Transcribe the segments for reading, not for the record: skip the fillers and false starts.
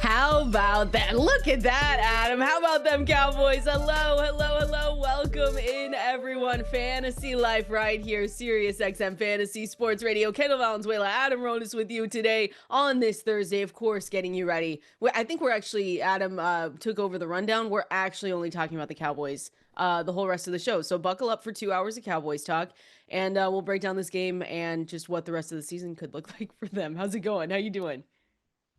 How about that? Look at that, Adam. How about them Cowboys? Hello, hello, hello. Welcome in, everyone. Fantasy Life right here. Sirius XM Fantasy Sports Radio. Kendall, Valenzuela, Adam Ronis with you today on this Thursday. Of course, getting you ready. I think we're actually, Adam took over the rundown. We're actually only talking about the Cowboys the whole rest of the show. So buckle up for 2 hours of Cowboys talk. And we'll break down this game and just what the rest of the season could look like for them. How's it going? How you doing?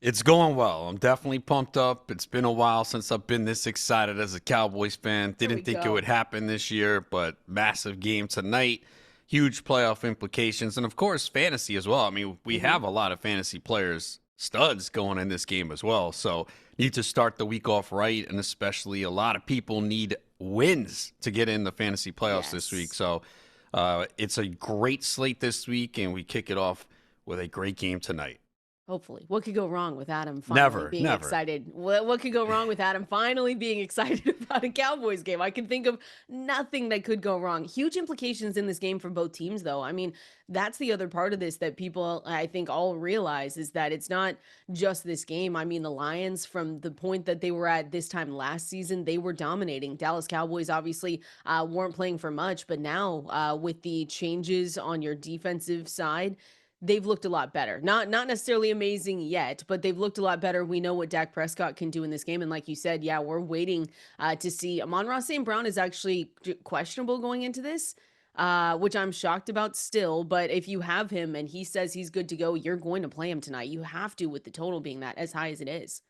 It's going well. I'm definitely pumped up. It's been a while since I've been this excited as a Cowboys fan. Didn't think it would happen this year, but massive game tonight. Huge playoff implications. And, of course, fantasy as well. I mean, we have a lot of fantasy players, studs, going in this game as well. So need to start the week off right, and especially a lot of people need wins to get in the fantasy playoffs this week. So it's a great slate this week, and we kick it off with a great game tonight. Hopefully. What could go wrong with Adam finally being excited? What could go wrong with Adam finally being excited about a Cowboys game? I can think of nothing that could go wrong. Huge implications in this game for both teams, though. I mean, that's the other part of this that people, I think, all realize is that it's not just this game. I mean, the Lions, from the point that they were at this time last season, they were dominating. Dallas Cowboys obviously weren't playing for much, but now with the changes on your defensive side, they've looked a lot better. Not necessarily amazing yet, but they've looked a lot better. We know what Dak Prescott can do in this game. And like you said, yeah, we're waiting to see. Amon-Ra St. Brown is actually questionable going into this, which I'm shocked about still. But if you have him and he says he's good to go, you're going to play him tonight. You have to, with the total being that as high as it is.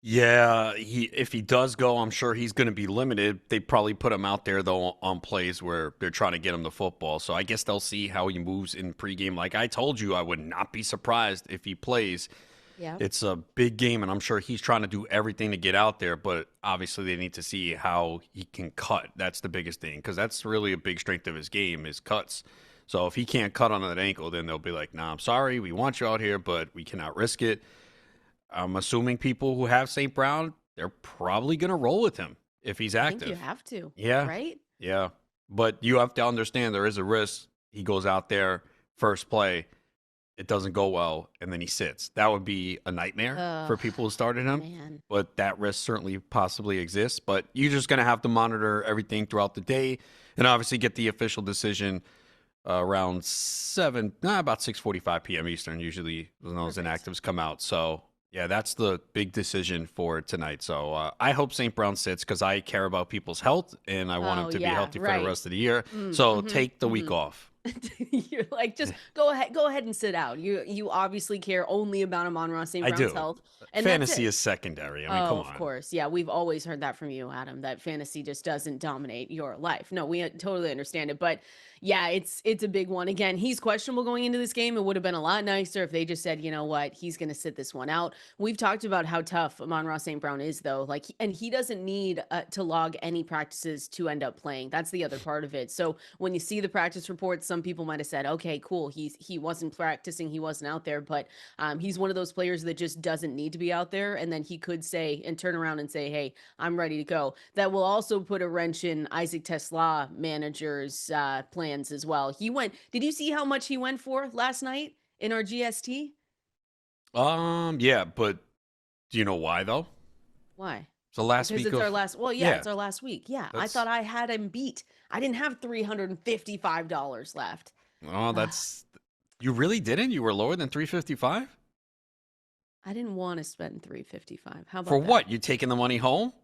Yeah, if he does go, I'm sure he's going to be limited. They probably put him out there, though, on plays where they're trying to get him the football. So I guess they'll see how he moves in pregame. Like I told you, I would not be surprised if he plays. Yeah. It's a big game, and I'm sure he's trying to do everything to get out there. But obviously they need to see how he can cut. That's the biggest thing, because that's really a big strength of his game is cuts. So if he can't cut on that ankle, then they'll be like, nah, I'm sorry. We want you out here, but we cannot risk it. I'm assuming people who have St. Brown, they're probably going to roll with him if he's active. I think you have to. Yeah. Right? Yeah. But you have to understand there is a risk. He goes out there, first play, it doesn't go well, and then he sits. That would be a nightmare for people who started him. Man. But that risk certainly possibly exists. But you're just going to have to monitor everything throughout the day and obviously get the official decision around about 6:45 p.m. Eastern, usually when those inactives come out. So, yeah, that's the big decision for tonight. So I hope St. Brown sits because I care about people's health and I want him to be healthy for the rest of the year. So take the week off. You're like, just go ahead and sit out. You obviously care only about Amon-Ra St. Brown's health. And fantasy is secondary. I mean, come on. Of course. Yeah, we've always heard that from you, Adam, that fantasy just doesn't dominate your life. No, we totally understand it. But yeah, it's a big one. Again, he's questionable going into this game. It would have been a lot nicer if they just said, you know what, he's going to sit this one out. We've talked about how tough Amon-Ra St. Brown is, though. And he doesn't need to log any practices to end up playing. That's the other part of it. So when you see the practice reports, some people might have said, okay, cool, he wasn't practicing, he wasn't out there, but he's one of those players that just doesn't need to be out there, and then he could say and turn around and say, hey, I'm ready to go. That will also put a wrench in Isaac Tesla manager's plans as well. Did you see how much he went for last night in our GST? Yeah, but do you know why though? Why? So last week. Because it's our last. Well, yeah, it's our last week. Yeah, I thought I had him beat. I didn't have $355 left. Oh, you really didn't? You were lower than 355? I didn't want to spend $355. How about for that? what? You taking the money home?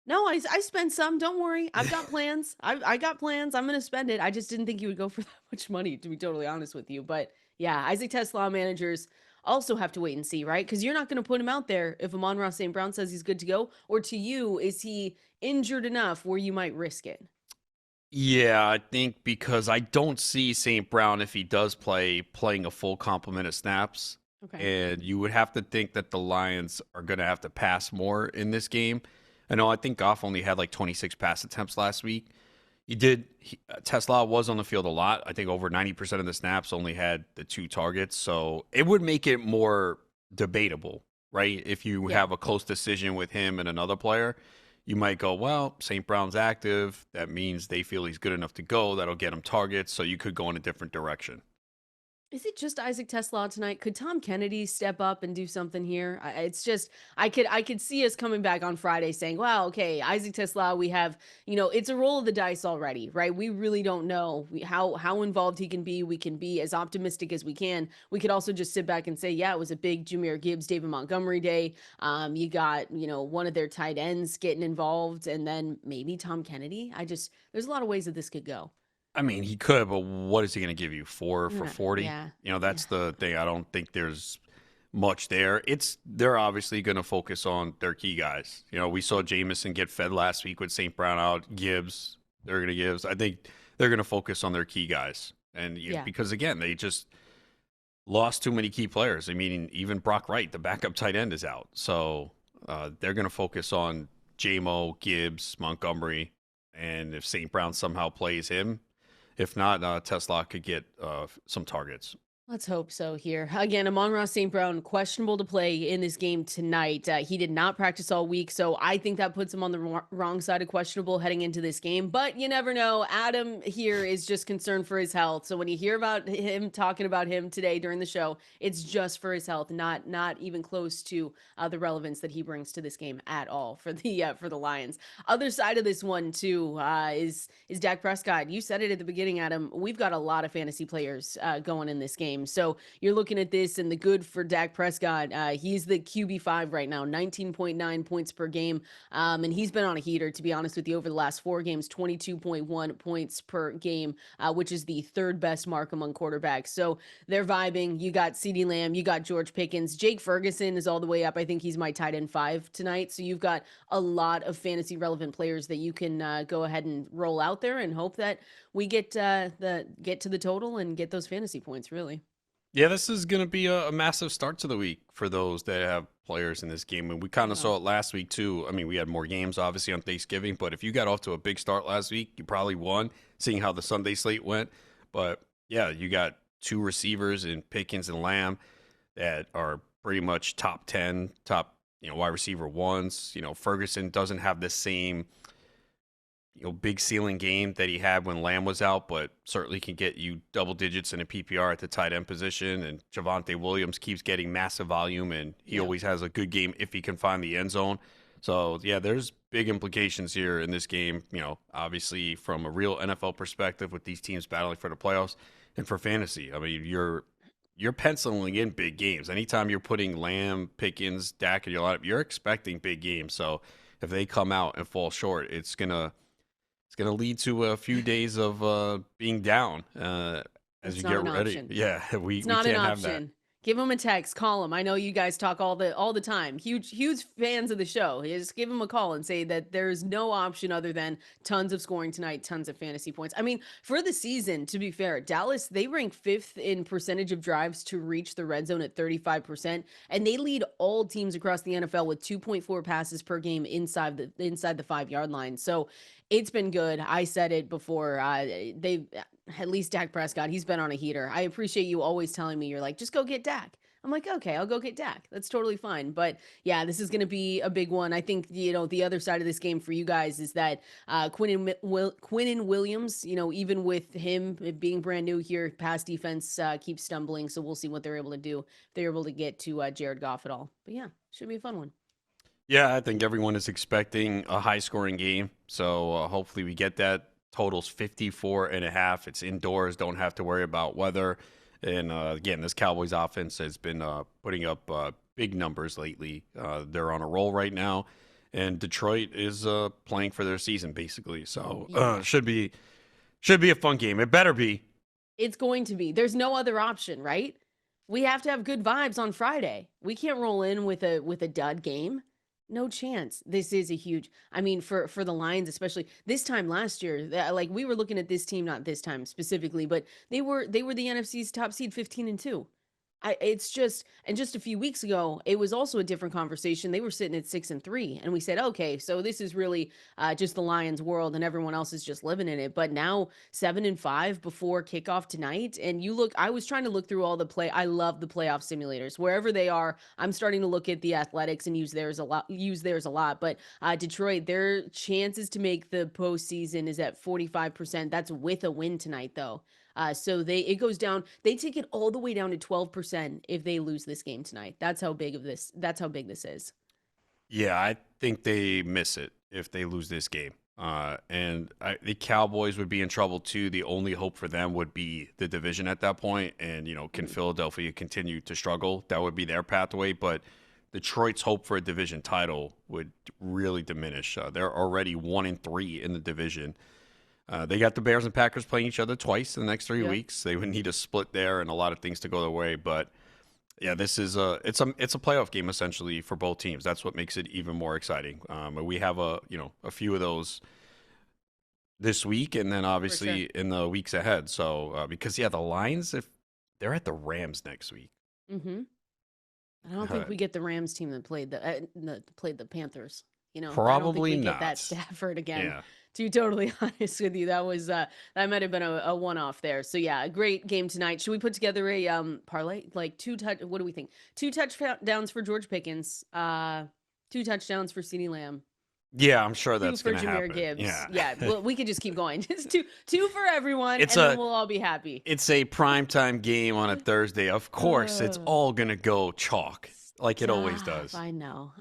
No, I spent some. Don't worry. I've got plans. I got plans. I'm going to spend it. I just didn't think you would go for that much money, to be totally honest with you. But yeah, Isaac Tesla managers also have to wait and see, right? Because you're not going to put him out there if Amon-Ra St. Brown says he's good to go. Or to you, is he injured enough where you might risk it? Yeah, I think because I don't see St. Brown, if he does playing a full complement of snaps. Okay. And you would have to think that the Lions are going to have to pass more in this game. I think Goff only had like 26 pass attempts last week. Tesla was on the field a lot. I think over 90% of the snaps only had the 2 targets. So it would make it more debatable, right? If you have a close decision with him and another player, you might go, well, St. Brown's active. That means they feel he's good enough to go. That'll get him targets. So you could go in a different direction. Is it just Isaac Tesla tonight? Could Tom Kennedy step up and do something here? It's just I could see us coming back on Friday saying, "Wow, okay, Isaac Tesla, we have, it's a roll of the dice already, right? We really don't know how involved he can be. We can be as optimistic as we can. We could also just sit back and say, yeah, it was a big Jahmyr Gibbs, David Montgomery day. You got, one of their tight ends getting involved, and then maybe Tom Kennedy. There's a lot of ways that this could go. I mean, he could, but what is he going to give you? 4 for 40? Yeah. That's the thing. I don't think there's much there. They're obviously going to focus on their key guys. We saw Jamison get fed last week with St. Brown out, Gibbs. They're going to Gibbs. I think they're going to focus on their key guys. And because again, they just lost too many key players. I mean, even Brock Wright, the backup tight end, is out. So they're going to focus on JMO, Gibbs, Montgomery, and if St. Brown somehow plays him. If not, Tesla could get some targets. Let's hope so here. Again, Amon-Ra St. Brown, questionable to play in this game tonight. He did not practice all week, so I think that puts him on the wrong side of questionable heading into this game. But you never know. Adam here is just concerned for his health. So when you hear about him talking about him today during the show, it's just for his health, not even close to the relevance that he brings to this game at all for the Lions. Other side of this one too is Dak Prescott. You said it at the beginning, Adam. We've got a lot of fantasy players going in this game. So you're looking at this, and the good for Dak Prescott, he's the QB5 right now, 19.9 points per game. And he's been on a heater, to be honest with you, over the last 4 games, 22.1 points per game, which is the 3rd best mark among quarterbacks. So they're vibing. You got CeeDee Lamb, you got George Pickens. Jake Ferguson is all the way up. I think he's my tight end 5 tonight. So you've got a lot of fantasy relevant players that you can go ahead and roll out there and hope that we get to the total and get those fantasy points, really. Yeah, this is going to be a massive start to the week for those that have players in this game. And we kind of saw it last week, too. I mean, we had more games, obviously, on Thanksgiving. But if you got off to a big start last week, you probably won, seeing how the Sunday slate went. But, yeah, you got 2 receivers in Pickens and Lamb that are pretty much top 10, top, wide receiver ones. Ferguson doesn't have the same big ceiling game that he had when Lamb was out, but certainly can get you double digits in a PPR at the tight end position. And Javonte Williams keeps getting massive volume, and he always has a good game if he can find the end zone. So, yeah, there's big implications here in this game, obviously from a real NFL perspective with these teams battling for the playoffs and for fantasy. I mean, you're penciling in big games. Anytime you're putting Lamb, Pickens, Dak in your lineup, you're expecting big games. So if they come out and fall short, it's going to lead to a few days of being down as you get ready. Option. Yeah, we not can't an have option. that. Give him a text, call him. I know you guys talk all the time. Huge fans of the show. Just give him a call and say that there's no option other than tons of scoring tonight, tons of fantasy points. I mean, for the season, to be fair, Dallas, they rank 5th in percentage of drives to reach the red zone at 35%, and they lead all teams across the NFL with 2.4 passes per game inside the 5-yard line. So it's been good. I said it before. At least Dak Prescott, he's been on a heater. I appreciate you always telling me, you're like, just go get Dak. I'm like, okay, I'll go get Dak. That's totally fine. But yeah, this is going to be a big one. I think, the other side of this game for you guys is that Quinnen Williams, even with him being brand new here, pass defense keeps stumbling. So we'll see what they're able to do. If they're able to get to Jared Goff at all. But yeah, should be a fun one. Yeah, I think everyone is expecting a high-scoring game. So hopefully we get that. Totals 54.5. It's indoors. Don't have to worry about weather. And again, this Cowboys offense has been putting up big numbers lately. They're on a roll right now, and Detroit is playing for their season basically. So should be a fun game. It better be. It's going to be. There's no other option, right? We have to have good vibes on Friday. We can't roll in with a dud game. No chance. This is a huge, I mean, for the Lions, especially this time last year, like we were looking at this team, not this time specifically, but they were the NFC's top seed, 15-2. It's just, and just a few weeks ago, it was also a different conversation. They were sitting at 6-3, and we said, okay, so this is really just the Lions world, and everyone else is just living in it. But now 7-5 before kickoff tonight, and I was trying to look through all the I love the playoff simulators wherever they are. I'm starting to look at the Athletics and use theirs a lot. But Detroit, their chances to make the postseason is at 45%. That's with a win tonight, though. So it goes down. They take it all the way down to 12% if they lose this game tonight. That's how big this is. Yeah, I think they miss it if they lose this game. The Cowboys would be in trouble too. The only hope for them would be the division at that point. And, can Philadelphia continue to struggle? That would be their pathway. But Detroit's hope for a division title would really diminish. They're already 1-3 in the division. They got the Bears and Packers playing each other twice in the next 3 weeks. They would need a split there and a lot of things to go their way. But yeah, this is it's a playoff game essentially for both teams. That's what makes it even more exciting. We have a few of those this week, and then obviously in the weeks ahead. So because the Lions, if they're at the Rams next week, I don't think we get the Rams team that played the Panthers. Probably I don't think we not. Get that Stafford again. Yeah. To be totally honest with you, that might have been a one-off there. So yeah, a great game tonight. Should we put together a parlay, like what do we think? 2 touchdowns for George Pickens, 2 touchdowns for CeeDee Lamb. Yeah, I'm sure that's going to happen. Gibbs. Yeah. Well, we could just keep going. Just two for everyone, then we'll all be happy. It's a primetime game on a Thursday. Of course, it's all gonna go chalk. Like it always does. I know.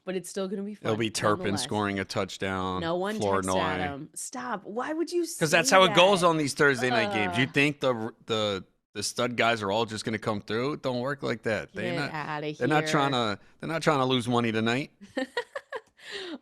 But it's still going to be fun. It'll be Turpin scoring a touchdown. No one texts Adam. Stop. Why would you say Because that's how it goes on these Thursday night games. You think the stud guys are all just going to come through? It don't work like that. Get out of here. They're not trying to lose money tonight.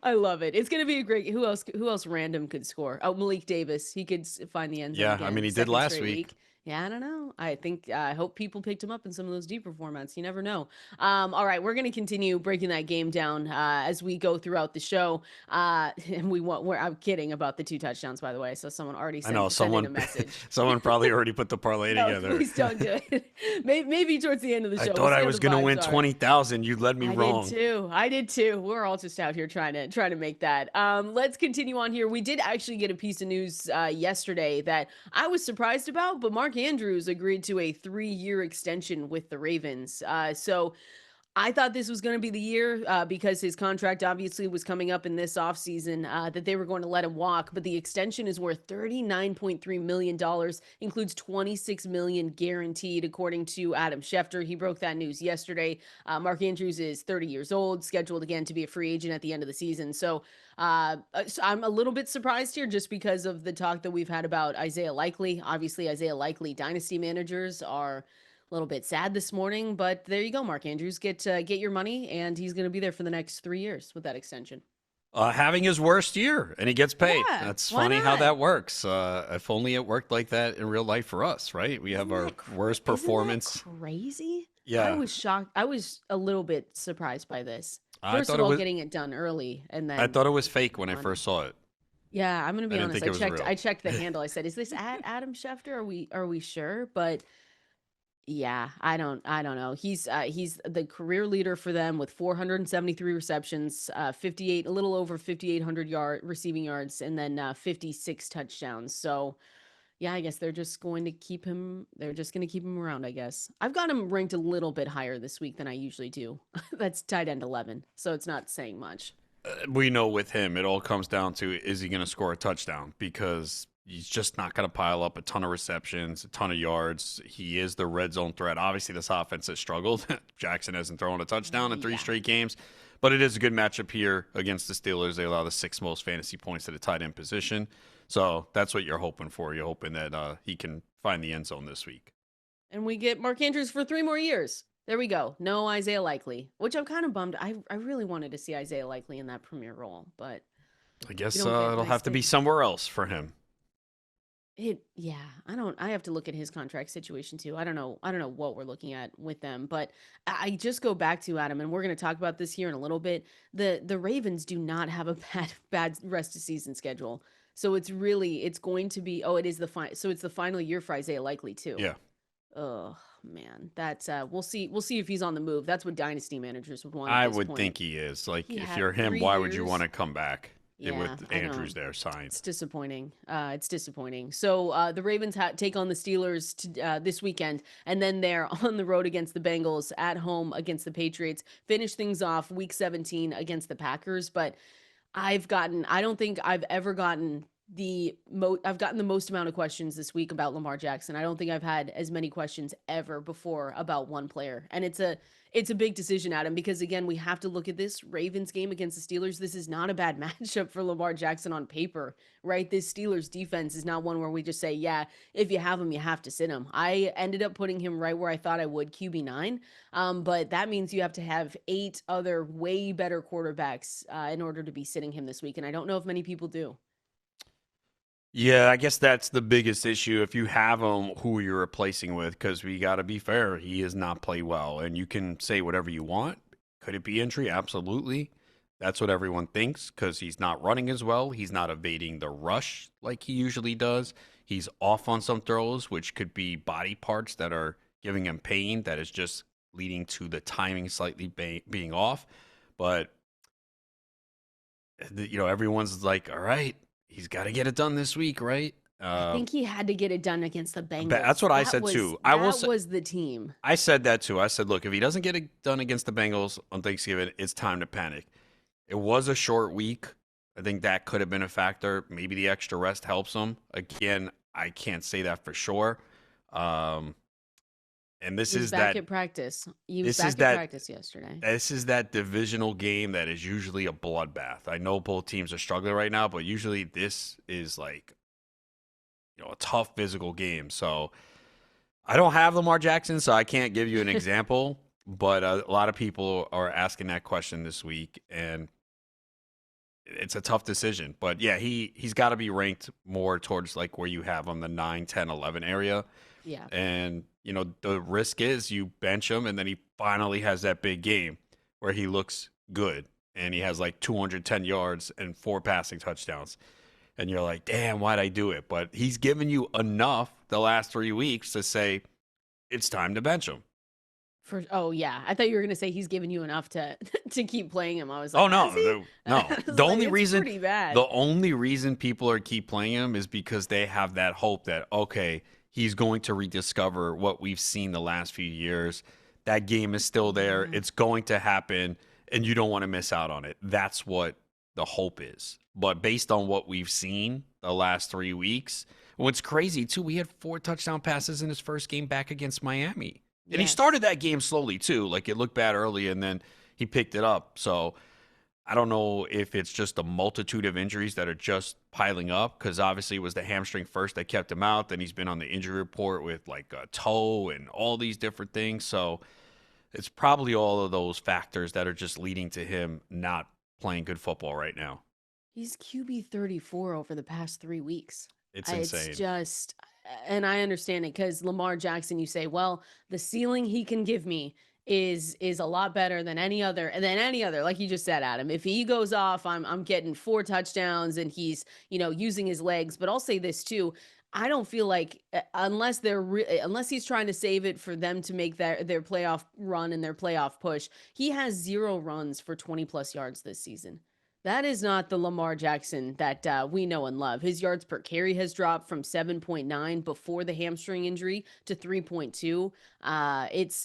I love it. It's going to be a great. Who else random could score? Oh, Malik Davis. He could find the end zone. Yeah, again. I mean he did last week. Yeah, I don't know. I hope people picked him up in some of those deeper formats. You never know. All right, we're going to continue breaking that game down as we go throughout the show. And I'm kidding about the 2 touchdowns, by the way. So someone already sent a message. Someone probably already put the parlay together. Please don't do it. Maybe towards the end of the show. I thought I was going to win 20,000. You led me wrong. I did too. We're all just out here trying to make that. Let's continue on here. We did actually get a piece of news yesterday that I was surprised about, but Mark Andrews agreed to a 3-year extension with the Ravens. So I thought this was going to be the year because his contract obviously was coming up in this offseason that they were going to let him walk. But the extension is worth $39.3 million, includes $26 million guaranteed, according to Adam Schefter. He broke that news yesterday. Mark Andrews is 30 years old, scheduled again to be a free agent at the end of the season. So I'm a little bit surprised here just because of the talk that we've had about Isaiah Likely. Obviously, Isaiah Likely dynasty managers are a little bit sad this morning, but there you go, Mark Andrews. Get your money, and he's going to be there for the next 3 years with that extension. Having his worst year, and he gets paid. Yeah, that's funny how that works. If only it worked like that in real life for us, right? We have our worst performance. Isn't that crazy? Yeah. I was shocked. I was a little bit surprised by this. First of all, getting it done early, and then I thought it was fake when I first saw it. Yeah, I'm going to be honest. I checked the handle. I said, "Is this at Adam Schefter? Are we sure?" But yeah, I don't know. He's the career leader for them with 473 receptions, a little over 5,800 receiving yards, and then 56 touchdowns. So yeah, I guess they're just going to keep him. They're just going to keep him around, I guess. I've got him ranked a little bit higher this week than I usually do. That's tight end 11, so it's not saying much. We know with him, it all comes down to, is he going to score a touchdown? Because he's just not going to pile up a ton of receptions, a ton of yards. He is the red zone threat. Obviously, this offense has struggled. Jackson hasn't thrown a touchdown in 3 straight games. But it is a good matchup here against the Steelers. They allow the 6th most fantasy points at a tight end position. So that's what you're hoping for. You're hoping that he can find the end zone this week. And we get Mark Andrews for 3 more years. There we go. No Isaiah Likely, which I'm kind of bummed. I really wanted to see Isaiah Likely in that premier role, but I guess it'll have to be somewhere else for him. I have to look at his contract situation too. I don't know what we're looking at with them, but I just go back to Adam, and we're going to talk about this here in a little bit. The Ravens do not have a bad rest of season schedule. So it's going to be, it's the final year for Isaiah Likely too. Yeah. Oh man, that's we'll see if he's on the move. That's what dynasty managers would want. I would think he is. Like, if you're him, why would you want to come back? With Andrews there signed. It's disappointing. So the Ravens take on the Steelers this weekend, and then they're on the road against the Bengals, at home against the Patriots. Finish things off week 17 against the Packers. But I don't think I've ever gotten I've gotten the most amount of questions this week about Lamar Jackson. I don't think I've had as many questions ever before about one player. And it's a big decision, Adam, because again, we have to look at this Ravens game against the Steelers. This is not a bad matchup for Lamar Jackson on paper, right? This Steelers defense is not one where we just say, yeah, if you have him, you have to sit him. I ended up putting him right where I thought I would, QB9. But that means you have to have 8 other way better quarterbacks in order to be sitting him this week. And I don't know if many people do. Yeah, I guess that's the biggest issue. If you have him, who you're replacing with, because we got to be fair, he has not played well. And you can say whatever you want. Could it be injury? Absolutely. That's what everyone thinks because he's not running as well. He's not evading the rush like he usually does. He's off on some throws, which could be body parts that are giving him pain that is just leading to the timing slightly being off. But, everyone's like, all right, he's got to get it done this week, right? I think he had to get it done against the Bengals. That's what I said too. That was the team. I said that too. I said, look, if he doesn't get it done against the Bengals on Thanksgiving, it's time to panic. It was a short week. I think that could have been a factor. Maybe the extra rest helps him. Again, I can't say that for sure. And this is back at practice. He was back at practice yesterday. This is that divisional game that is usually a bloodbath. I know both teams are struggling right now, but usually this is like, a tough physical game. So I don't have Lamar Jackson, so I can't give you an example. But a lot of people are asking that question this week, and it's a tough decision. But yeah, he's got to be ranked more towards like where you have him, the 9, 10, 11 area. Yeah. And, the risk is you bench him, and then he finally has that big game where he looks good, and he has like 210 yards and 4 passing touchdowns. And you're like, damn, why'd I do it? But he's given you enough the last 3 weeks to say it's time to bench him. Oh yeah, I thought you were gonna say he's given you enough to keep playing him. I was like, oh no. The only reason pretty bad. The only reason people are keep playing him is because they have that hope that okay, he's going to rediscover what we've seen the last few years. That game is still there. It's going to happen, and you don't want to miss out on it. That's what the hope is. But based on what we've seen the last 3 weeks, what's crazy too, we had 4 touchdown passes in his first game back against Miami. And he started that game slowly too. Like it looked bad early and then he picked it up. So I don't know if it's just a multitude of injuries that are just piling up because obviously it was the hamstring first that kept him out. Then he's been on the injury report with like a toe and all these different things. So it's probably all of those factors that are just leading to him not playing good football right now. He's QB 34 over the past 3 weeks. It's insane. It's just, and I understand it because Lamar Jackson, you say, well, the ceiling he can give me is a lot better than any other, like you just said, Adam. If he goes off, I'm getting 4 touchdowns and he's, using his legs. But I'll say this too. I don't feel like unless he's trying to save it for them to make their playoff run and their playoff push, he has 0 runs for 20 plus yards this season. That is not the Lamar Jackson that we know and love. His yards per carry has dropped from 7.9 before the hamstring injury to 3.2.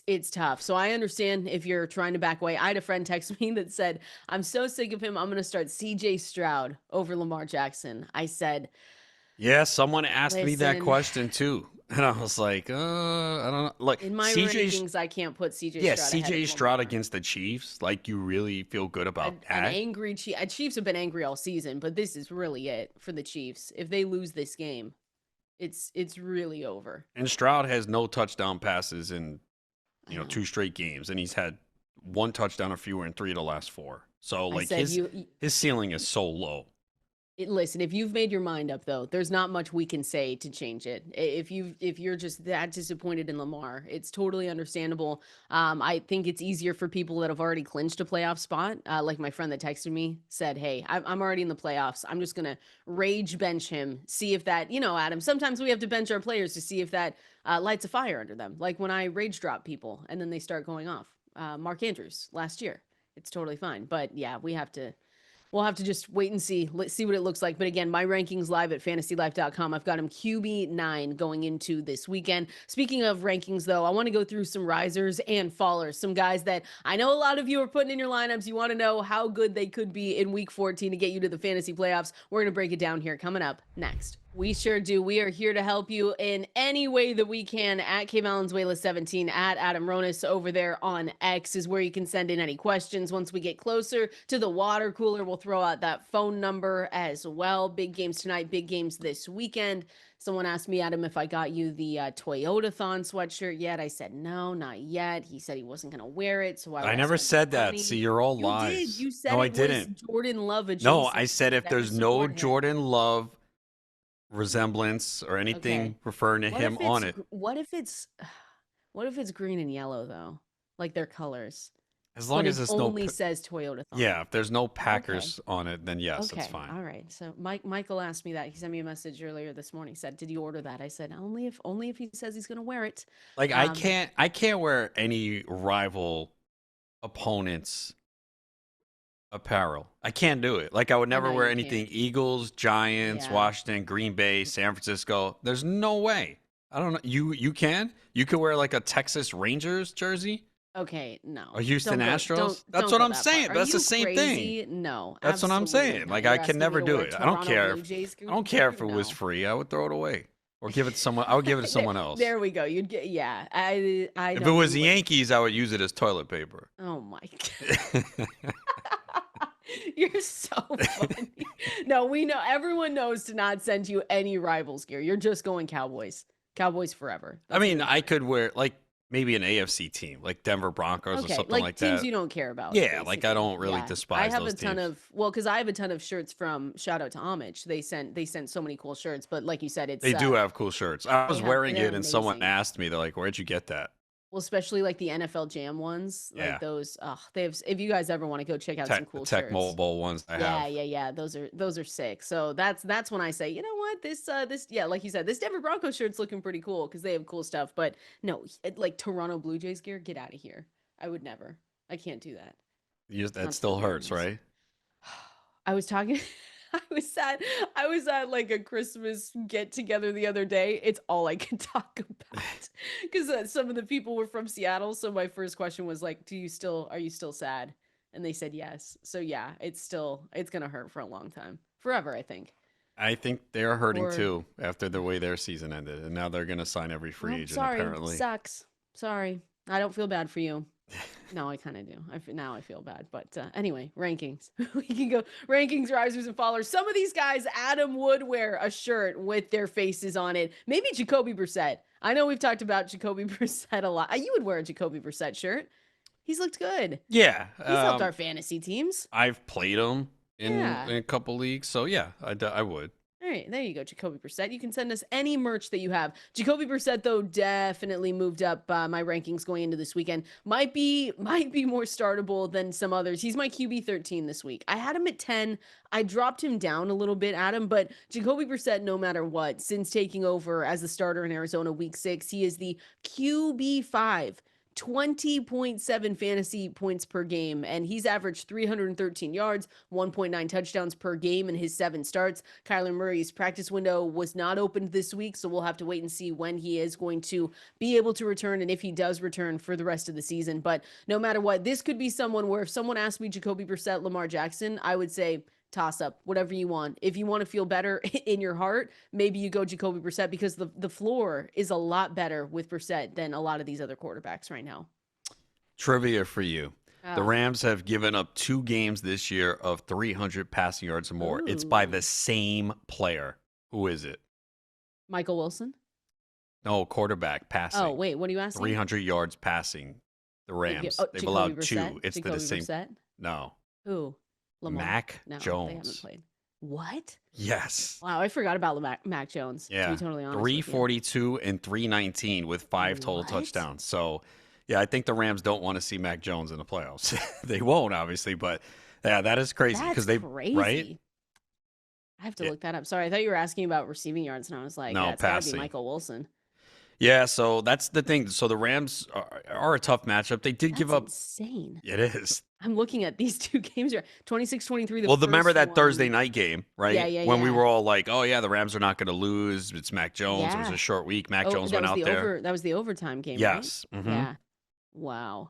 It's tough. So I understand if you're trying to back away. I had a friend text me that said, I'm so sick of him. I'm going to start CJ Stroud over Lamar Jackson. I said, yeah, someone asked me that question too. And I was like, I don't know. Like in my rankings, I can't put CJ Stroud. Yeah, CJ Stroud against the Chiefs. Like you really feel good about that. An angry Chiefs have been angry all season, but this is really it for the Chiefs. If they lose this game, it's really over. And Stroud has no touchdown passes in 2 straight games, and he's had 1 touchdown or fewer in 3 of the last 4. So like his ceiling is so low. Listen, if you've made your mind up, though, there's not much we can say to change it. If you're just that disappointed in Lamar, it's totally understandable. I think it's easier for people that have already clinched a playoff spot. Like my friend that texted me said, hey, I'm already in the playoffs. I'm just going to rage bench him, see if that, Adam, sometimes we have to bench our players to see if that lights a fire under them. Like when I rage drop people and then they start going off. Mark Andrews last year. It's totally fine. But yeah, we have to we'll have to just wait and see. Let's see what it looks like. But again, my rankings live at fantasylife.com. I've got him QB 9 going into this weekend. Speaking of rankings, though, I want to go through some risers and fallers, some guys that I know a lot of you are putting in your lineups. You want to know how good they could be in week 14 to get you to the fantasy playoffs. We're going to break it down here coming up next. We sure do. We are here to help you in any way that we can at Valenzuela 17 at Adam Ronis over there on X is where you can send in any questions. Once we get closer to the water cooler, we'll throw out that phone number as well. Big games tonight, big games this weekend. Someone asked me, Adam, if I got you the Toyota-thon sweatshirt yet. I said, no, not yet. He said he wasn't going to wear it. So I never said that. See, you're all lies. You did. You said no, it I didn't. Was Jordan Love adjacent. No, I said if there's no Jordan Love resemblance or anything referring to him on it. What if it's green and yellow though? Like their colors. As long as it's only says Toyota. Yeah, if there's no Packers on it, then yes, it's fine. All right. So Michael asked me that. He sent me a message earlier this morning. He said, "Did you order that?" I said, "Only if he says he's going to wear it." Like I can't wear any rival opponents' apparel. I can't do it. Like I would never wear anything Eagles, Giants, Washington, Green Bay, San Francisco. There's no way. I don't know. You can wear like a Texas Rangers jersey. Okay, no. A Houston Astros? That's what I'm saying. That's the same thing. No. That's what I'm saying. Like I can never do it. I don't care. I don't care if it was free. I would throw it away. Or give it to someone. I would give it to someone else. There we go. You'd get I if it was the Yankees, I would use it as toilet paper. Oh my God. You're so funny. No, we know. Everyone knows to not send you any rivals gear. You're just going Cowboys. Cowboys forever. I mean, I could wear like maybe an AFC team, like Denver Broncos or something like that. Teams you don't care about. Yeah, basically. Like I don't really despise those teams. I have a ton of because I have a ton of shirts from shout out to Homage. They sent so many cool shirts, but like you said, they do have cool shirts. I was wearing it and someone asked me, they're like, "Where'd you get that?" Well, especially like the NFL Jam ones, like those. They have. If you guys ever want to go check out some cool Tech shirts, Mobile ones. Yeah. Those are sick. So that's when I say, you know what, this like you said, this Denver Broncos shirt's looking pretty cool because they have cool stuff. But no, like Toronto Blue Jays gear, get out of here. I would never. I can't do that. That still hurts, right? I was talking. I was at like a Christmas get together the other day. It's all I can talk about because some of the people were from Seattle. So my first question was like, are you still sad? And they said yes. So yeah, it's gonna hurt for a long time, forever. I think. I think they're hurting too after the way their season ended, and now they're gonna sign every free agent. Sorry, apparently, sucks. Sorry, I don't feel bad for you. No, I kind of do. Now I feel bad. But anyway, rankings. We can go rankings, risers, and fallers. Some of these guys, Adam would wear a shirt with their faces on it. Maybe Jacoby Brissett. I know we've talked about Jacoby Brissett a lot. You would wear a Jacoby Brissett shirt. He's looked good. Yeah. He's helped our fantasy teams. I've played him in a couple leagues. So yeah, I would. All right, there you go, Jacoby Brissett. You can send us any merch that you have. Jacoby Brissett, though, definitely moved up my rankings going into this weekend. Might be more startable than some others. He's my QB 13 this week. I had him at 10. I dropped him down a little bit, Adam, but Jacoby Brissett, no matter what, since taking over as the starter in Arizona week 6, he is the QB 5. 20.7 fantasy points per game, and he's averaged 313 yards, 1.9 touchdowns per game in his 7 starts. Kyler Murray's practice window was not opened this week, so we'll have to wait and see when he is going to be able to return and if he does return for the rest of the season. But no matter what, this could be someone where if someone asked me Jacoby Brissett, Lamar Jackson, I would say toss up, whatever you want. If you want to feel better in your heart, maybe you go Jacoby Brissett because the floor is a lot better with Brissett than a lot of these other quarterbacks right now. Trivia for you. The Rams have given up 2 games this year of 300 passing yards or more. Ooh. It's by the same player. Who is it? Michael Wilson? No, quarterback passing. Oh, wait, what are you asking? 300 yards passing. The Rams. They've allowed Brissett? 2. It's Jacoby the same. Brissett? No. Who? Lamar. Mac Jones. They haven't played. What? Yes. Wow, I forgot about Mac Jones. Yeah. To be totally honest. 342 and 319 with 5 total touchdowns. So, yeah, I think the Rams don't want to see Mac Jones in the playoffs. They won't, obviously, but yeah, that is crazy because they crazy. Right. I have to look that up. Sorry, I thought you were asking about receiving yards, and I was like, no, it's gotta be Michael Wilson. Yeah, so that's the thing. So the Rams are a tough matchup. They did give up. Insane. It is. I'm looking at these two games here. 26-23. Well, remember that Thursday night game, right? Yeah. When we were all like, "Oh yeah, the Rams are not going to lose. It's Mac Jones. It was a short week. Mac Jones went out there." That was the overtime game, yes. right? Yeah. Wow.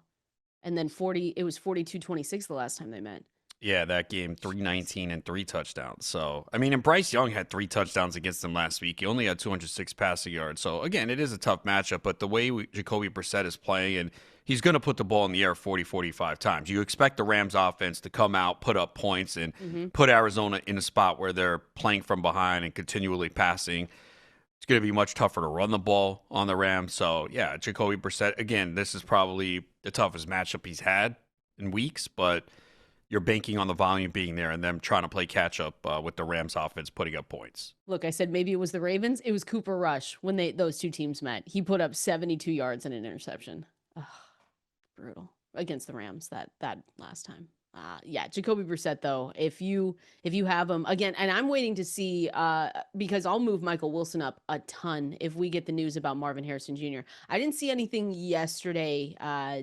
And then it was 42-26 the last time they met. Yeah, that game, 319 and 3 touchdowns. So, I mean, and Bryce Young had 3 touchdowns against them last week. He only had 206 passing yards. So, again, it is a tough matchup. But the way Jacoby Brissett is playing, and he's going to put the ball in the air 40, 45 times. You expect the Rams offense to come out, put up points, and put Arizona in a spot where they're playing from behind and continually passing. It's going to be much tougher to run the ball on the Rams. So, yeah, Jacoby Brissett, again, this is probably the toughest matchup he's had in weeks, but you're banking on the volume being there and them trying to play catch up with the Rams offense putting up points. Look, I said maybe it was the Ravens. It was Cooper Rush when those two teams met. He put up 72 yards and an interception. Ugh, brutal against the Rams that last time. Yeah, Jacoby Brissett though, if you have him again, and I'm waiting to see because I'll move Michael Wilson up a ton if we get the news about Marvin Harrison Jr. I didn't see anything yesterday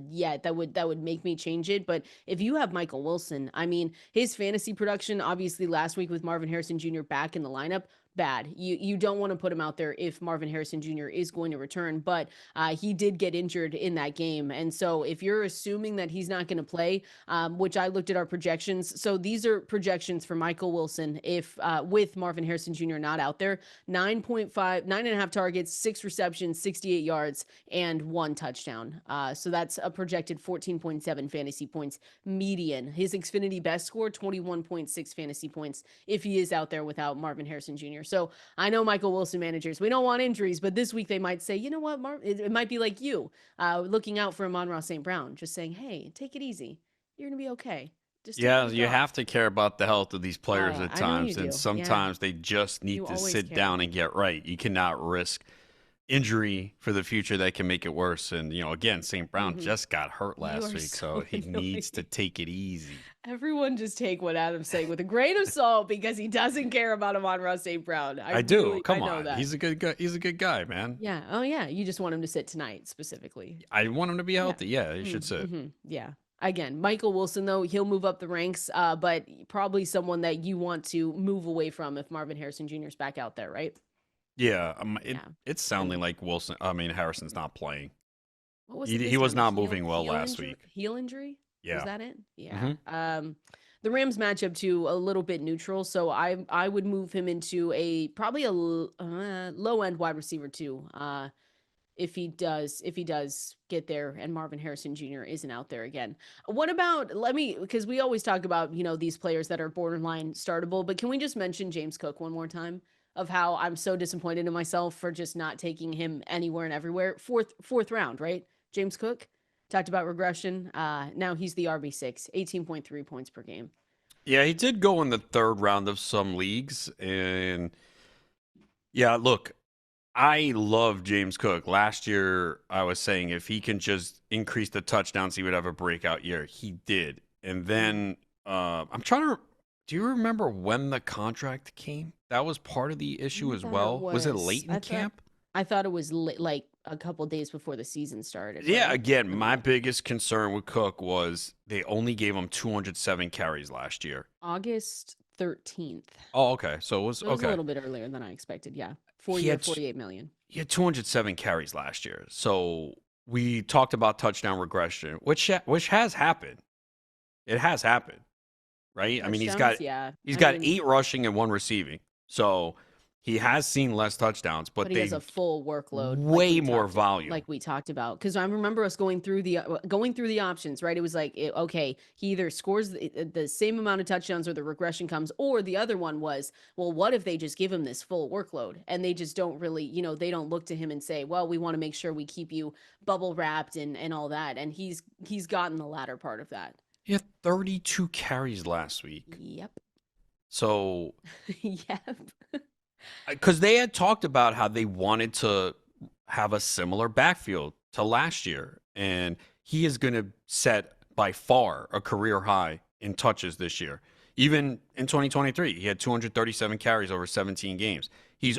yet that would make me change it, but if you have Michael Wilson, I mean, his fantasy production obviously last week with Marvin Harrison Jr. back in the lineup, bad. You don't want to put him out there if Marvin Harrison Jr. is going to return, but he did get injured in that game. And so if you're assuming that he's not going to play, which I looked at our projections. So these are projections for Michael Wilson if with Marvin Harrison Jr. not out there, 9.5 targets, 6 receptions, 68 yards, and 1 touchdown. So that's a projected 14.7 fantasy points median. His Xfinity best score, 21.6 fantasy points if he is out there without Marvin Harrison Jr. So I know Michael Wilson managers, we don't want injuries, but this week they might say, you know what, it might be like you looking out for Amon-Ra St. Brown, just saying, hey, take it easy. You're going to be okay. You have to care about the health of these players at times, and sometimes they just need to sit down and get right. You cannot risk injury for the future that can make it worse. And, again, St. Brown just got hurt last week, so he needs to take it easy. Everyone just take what Adam's saying with a grain of salt because he doesn't care about Amon-Ra St. Brown. I do. Come on. He's a good guy. He's a good guy, man. Yeah. Oh, yeah. You just want him to sit tonight specifically. I want him to be healthy. Yeah, he should sit. Yeah. Again, Michael Wilson, though, he'll move up the ranks, but probably someone that you want to move away from if Marvin Harrison Jr. is back out there, right? Yeah. It's sounding like Harrison's not playing. What was he was not moving well last week. Heel injury? Yeah. Was that it? Yeah. The Rams matchup too, a little bit neutral. So I would move him into probably a low end wide receiver too. If he does get there and Marvin Harrison Jr. isn't out there again. What about, because we always talk about, these players that are borderline startable, but can we just mention James Cook one more time of how I'm so disappointed in myself for just not taking him anywhere and everywhere. Fourth round, right? James Cook talked about regression. Now he's the RB6, 18.3 points per game. Yeah, he did go in the 3rd round of some leagues. And yeah, look, I love James Cook. Last year, I was saying if he can just increase the touchdowns, he would have a breakout year. He did. And then do you remember when the contract came? That was part of the issue as well. Was it late in camp? I thought it was like a couple days before the season started. Yeah, right? Again, my biggest concern with Cook was they only gave him 207 carries last year. August 13th. Oh, okay. So it was a little bit earlier than I expected. Yeah. 48 million. He had 207 carries last year. So we talked about touchdown regression, which has happened. It has happened, right? I mean, he's got 8 rushing and 1 receiving. So he has seen less touchdowns, but he has a full workload, way more volume, like we talked about. Because I remember us going through the options, right? It was like, okay, he either scores the same amount of touchdowns, or the regression comes, or the other one was, well, what if they just give him this full workload and they just don't really, they don't look to him and say, well, we want to make sure we keep you bubble wrapped and all that. And he's gotten the latter part of that. He had 32 carries last week. Yep. So, yep. Because they had talked about how they wanted to have a similar backfield to last year. And he is going to set by far a career high in touches this year. Even in 2023, he had 237 carries over 17 games. He's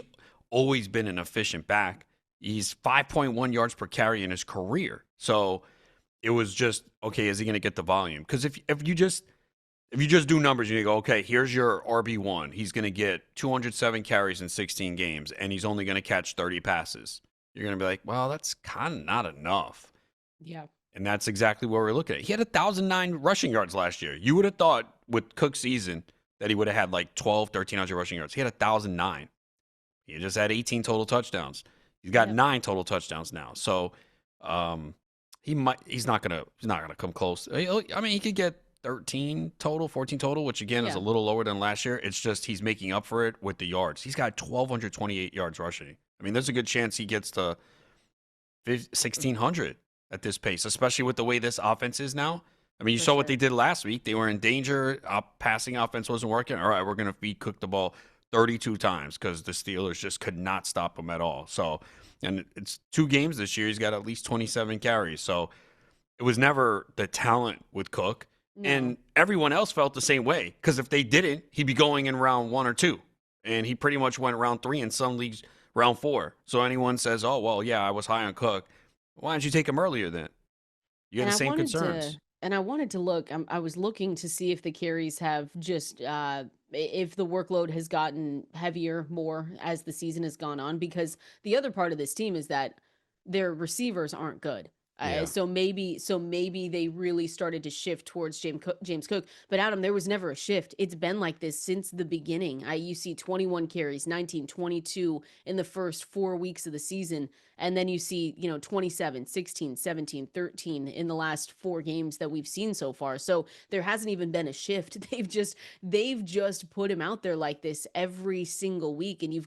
always been an efficient back. He's 5.1 yards per carry in his career. So it was just, okay, is he going to get the volume? Because if you just do numbers and you go, okay, here's your RB1. He's going to get 207 carries in 16 games, and he's only going to catch 30 passes. You're going to be like, well, that's kind of not enough. Yeah. And that's exactly what we're looking at. He had 1,009 rushing yards last year. You would have thought with Cook's season that he would have had like 1,300 rushing yards. He had 1,009. He just had 18 total touchdowns. He's got 9 total touchdowns now. So he's not gonna come close. I mean, he could get 13 total, 14 total, which again is a little lower than last year. It's just he's making up for it with the yards. He's got 1,228 yards rushing. I mean, there's a good chance he gets to 1,600 at this pace, especially with the way this offense is now. I mean, you saw what they did last week. They were in danger. Passing offense wasn't working. All right, we're going to feed Cook the ball 32 times because the Steelers just could not stop him at all. So, and it's 2 games this year. He's got at least 27 carries. So it was never the talent with Cook. No. And everyone else felt the same way because if they didn't, he'd be going in round 1 or 2. And he pretty much went round 3 in some leagues, round 4. So anyone says, oh, well, yeah, I was high on Cook. Why didn't you take him earlier then? You had the same concerns. And I wanted to look. I was looking to see if the carries have just if the workload has gotten heavier more as the season has gone on, because the other part of this team is that their receivers aren't good. So maybe they really started to shift towards James Cook. But Adam, there was never a shift. It's been like this since the beginning. You see 21 carries, 19, 22 in the first 4 weeks of the season. And then you see, 27, 16, 17, 13 in the last 4 games that we've seen so far. So there hasn't even been a shift. They've just put him out there like this every single week. And he's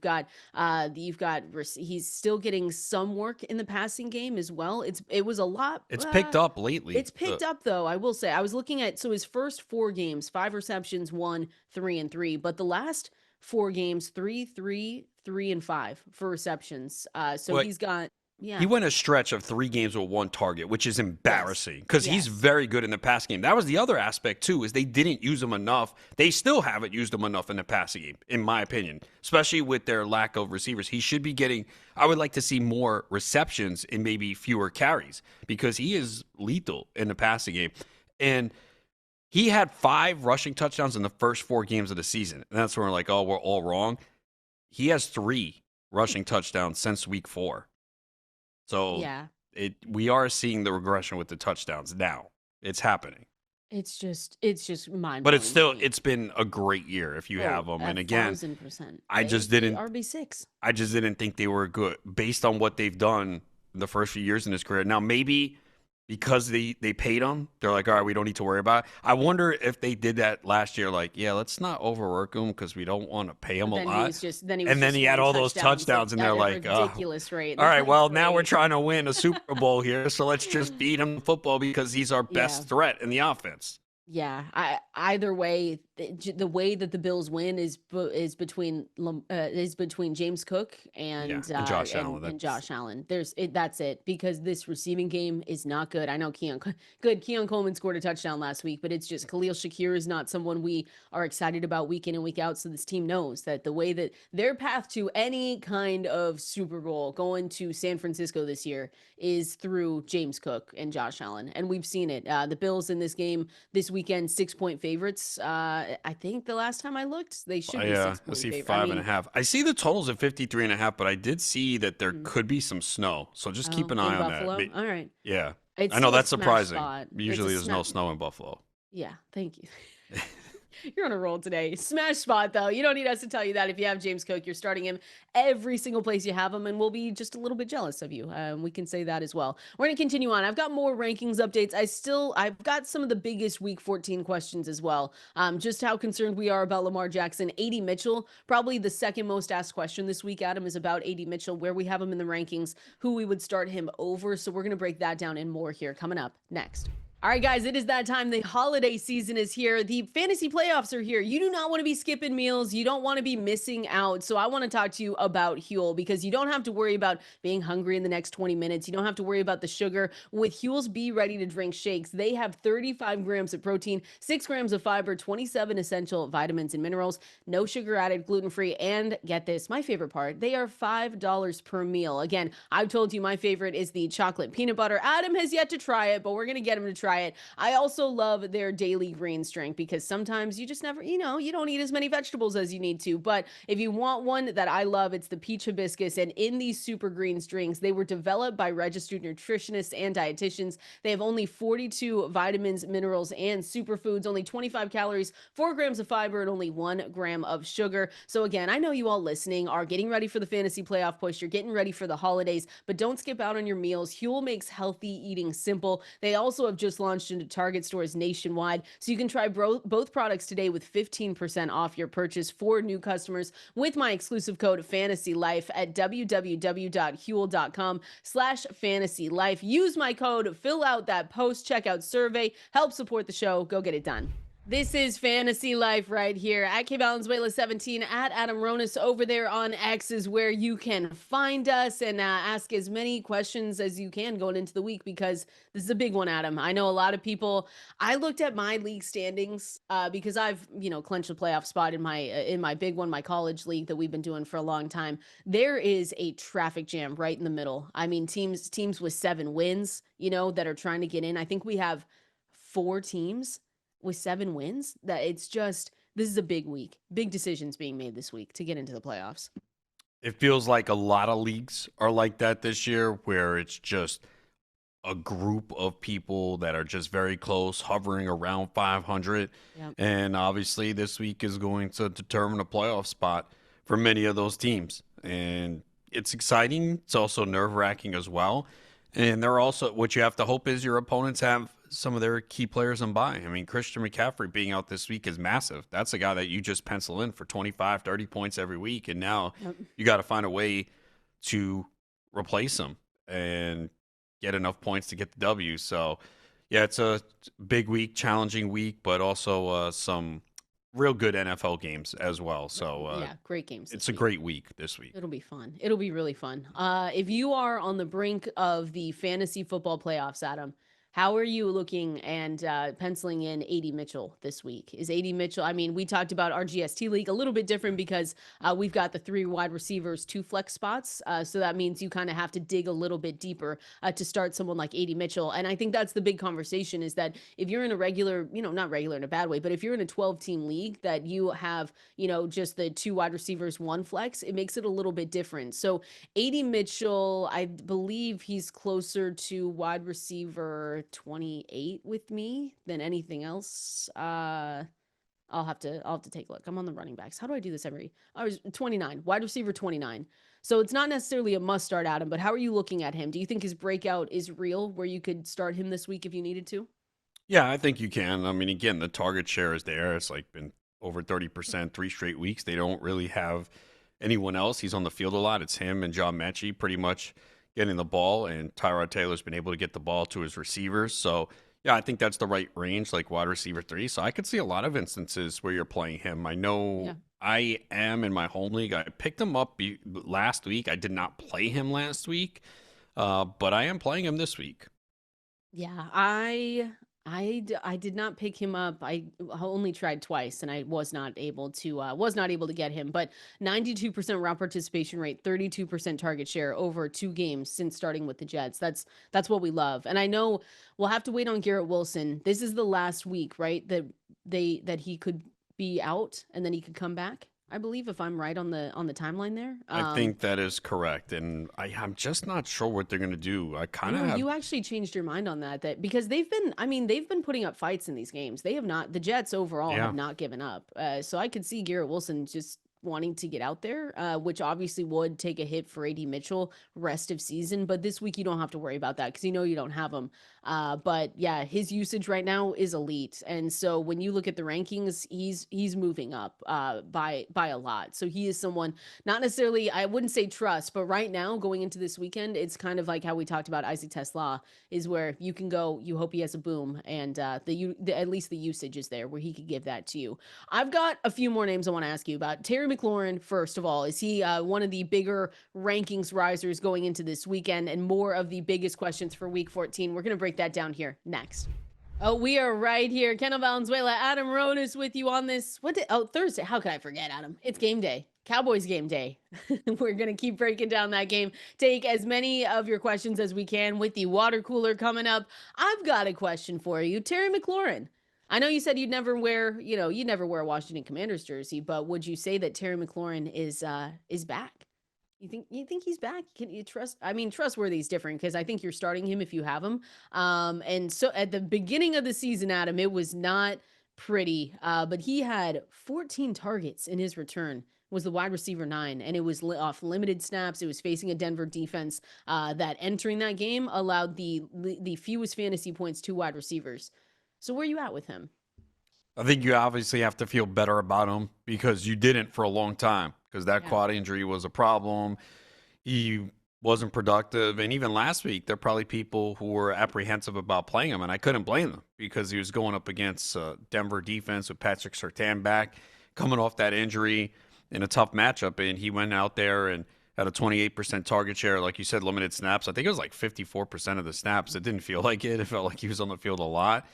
still getting some work in the passing game as well. It was a lot. It's picked up lately. It's picked up though. I will say, I was looking at, so his first 4 games, 5 receptions, 1, 3, and 3, but the last 4 games, 3, 3, 3, and 5 for receptions. He's got, he went a stretch of 3 games with 1 target, which is embarrassing because he's very good in the pass game. That was the other aspect too, is they didn't use him enough. They still haven't used him enough in the passing game, in my opinion, especially with their lack of receivers. He should be getting, I would like to see more receptions and maybe fewer carries because he is lethal in the passing game. And he had 5 rushing touchdowns in the first 4 games of the season. And that's when we're like, oh, we're all wrong. He has 3 rushing touchdowns since week 4. So we are seeing the regression with the touchdowns now. It's happening. It's just mind-blowing. But it's been a great year if you have them. And again, 1,000%. I just didn't RB6. I just didn't think they were good based on what they've done the first few years in his career. Now maybe because they paid him, they're like, all right, we don't need to worry about it. I wonder if they did that last year, like, let's not overwork him because we don't want to pay him a lot. Then he had all those touchdowns, and they're like, ridiculous rate. All right, well, now we're trying to win a Super Bowl here, so let's just feed him football because he's our best threat in the offense. Yeah, either way, the way that the Bills win is between James Cook and Josh Allen. Josh Allen. That's it, because this receiving game is not good. I know Keon Coleman scored a touchdown last week, but it's just Khalil Shakir is not someone we are excited about week in and week out. So this team knows that the way that their path to any kind of Super Bowl going to San Francisco this year is through James Cook and Josh Allen, and we've seen it. The Bills in this game this weekend 6-point favorites. I think the last time I looked, they should be 6-point I see favorite. 5.5. I see the totals at 53.5, but I did see that there could be some snow, so just keep an eye on Buffalo? that. All right. Yeah, I know that's surprising. Usually there's no snow in Buffalo. Yeah, thank you. You're on a roll today. Smash spot, though. You don't need us to tell you that. If you have James Cook, you're starting him every single place you have him, and we'll be just a little bit jealous of you. We can say that as well. We're going to continue on. I've got more rankings updates. I've got some of the biggest Week 14 questions as well. Just how concerned we are about Lamar Jackson. A.D. Mitchell, probably the second most asked question this week, Adam, is about A.D. Mitchell, where we have him in the rankings, who we would start him over. So we're going to break that down and more here coming up next. All right, guys, it is that time. The holiday season is here. The fantasy playoffs are here. You do not want to be skipping meals. You don't want to be missing out. So I want to talk to you about Huel, because you don't have to worry about being hungry in the next 20 minutes. You don't have to worry about the sugar. With Huel's Be Ready to Drink shakes, they have 35 grams of protein, 6 grams of fiber, 27 essential vitamins and minerals, no sugar added, gluten-free, and get this, my favorite part, they are $5 per meal. Again, I've told you my favorite is the chocolate peanut butter. Adam has yet to try it, but we're going to get him to try it. I also love their daily green strength, because sometimes you just never, you don't eat as many vegetables as you need to. But if you want one that I love, it's the peach hibiscus. And in these super greens drinks, they were developed by registered nutritionists and dietitians. They have only 42 vitamins, minerals, and superfoods, only 25 calories, 4 grams of fiber, and only 1 gram of sugar. So again, I know you all listening are getting ready for the fantasy playoff push. You're getting ready for the holidays, but don't skip out on your meals. Huel makes healthy eating simple. They also have just launched into Target stores nationwide, so you can try both products today with 15% off your purchase for new customers with my exclusive code FANTASYLIFE at www.huel.com/fantasylife. Use my code, fill out that post-checkout survey, help support the show. Go get it done. This is Fantasy Life right here at Valenzuela 17 at Adam Ronis over there on X is where you can find us and ask as many questions as you can going into the week, because this is a big one, Adam. I know a lot of people. I looked at my league standings because I've clinched a playoff spot in my big one, my college league that we've been doing for a long time. There is a traffic jam right in the middle. I mean, teams with 7 wins, that are trying to get in. I think we have 4 teams with 7 wins. That it's just, this is a big week. Big decisions being made this week to get into the playoffs. It feels like a lot of leagues are like that this year, where it's just a group of people that are just very close, hovering around 500. Yep. And obviously this week is going to determine a playoff spot for many of those teams. And it's exciting. It's also nerve-wracking as well. And they're also, what you have to hope is your opponents have some of their key players on bye. I mean, Christian McCaffrey being out this week is massive. That's a guy that you just pencil in for 25, 30 points every week. And now you got to find a way to replace him and get enough points to get the W. So, yeah, it's a big week, challenging week, but also some real good NFL games as well. So yeah, great games. It's a great week this week. It'll be fun. It'll be really fun. If you are on the brink of the fantasy football playoffs, Adam, how are you looking and penciling in AD Mitchell this week? Is AD Mitchell, I mean, we talked about our GST league, a little bit different because we've got the 3 wide receivers, 2 flex spots. So that means you kind of have to dig a little bit deeper to start someone like AD Mitchell. And I think that's the big conversation, is that if you're in a regular, not regular in a bad way, but if you're in a 12-team league that you have, just the 2 wide receivers, 1 flex, it makes it a little bit different. So AD Mitchell, I believe he's closer to wide receiver 28 with me than anything else. I'll have to take a look. I'm on the running backs. How do I do this I was 29, wide receiver 29. So it's not necessarily a must start, Adam, but how are you looking at him? Do you think his breakout is real, where you could start him this week if you needed to? Yeah, I think you can. I mean, again, the target share is there. It's like been over 30%, 3 straight weeks. They don't really have anyone else. He's on the field a lot. It's him and John Mechie pretty much getting the ball, and Tyrod Taylor's been able to get the ball to his receivers. So, yeah, I think that's the right range, like wide receiver 3. So I could see a lot of instances where you're playing him. I know I am in my home league. I picked him up last week. I did not play him last week, but I am playing him this week. Yeah, I did not pick him up. I only tried twice, and I was not able to get him. But 92% route participation rate, 32% target share over 2 games since starting with the Jets. That's what we love. And I know we'll have to wait on Garrett Wilson. This is the last week, right? That he could be out and then he could come back, I believe, if I'm right on the timeline there. I think that is correct, and I'm just not sure what they're going to do. I kind of You actually changed your mind on that because they've been putting up fights in these games. They have not. The Jets overall have not given up. So I could see Garrett Wilson just wanting to get out there, which obviously would take a hit for AD Mitchell rest of season. But this week you don't have to worry about that because you don't have him. But yeah, his usage right now is elite, and so when you look at the rankings, he's moving up by a lot. So he is someone, not necessarily, I wouldn't say trust, but right now going into this weekend, it's kind of like how we talked about Isaac Tesla, is where you can go, you hope he has a boom, and at least the usage is there where he could give that to you. I've got a few more names I want to ask you about. Terry McLaurin, first of all, is he one of the bigger rankings risers going into this weekend, and more of the biggest questions for week 14? We're going to break that down here next. Oh, we are right here. Kendall, Valenzuela, Adam Ronis with you on this. Thursday. How could I forget, Adam? It's game day. Cowboys game day. We're going to keep breaking down that game. Take as many of your questions as we can with the water cooler coming up. I've got a question for you. Terry McLaurin. I know you said you'd never wear a Washington Commanders jersey, but would you say that Terry McLaurin is back? You think he's back? Can you trust? I mean, trustworthy is different because I think you're starting him if you have him. And so at the beginning of the season, Adam, it was not pretty. But he had 14 targets in his return. Was the wide receiver 9, and it was off limited snaps. It was facing a Denver defense that entering that game allowed the fewest fantasy points to wide receivers. So where are you at with him? I think you obviously have to feel better about him because you didn't for a long time. Because that quad injury was a problem. He wasn't productive. And even last week, there are probably people who were apprehensive about playing him. And I couldn't blame them because he was going up against Denver defense with Patrick Surtain back, coming off that injury in a tough matchup. And he went out there and had a 28% target share. Like you said, limited snaps. I think it was like 54% of the snaps. It didn't feel like it. It felt like he was on the field a lot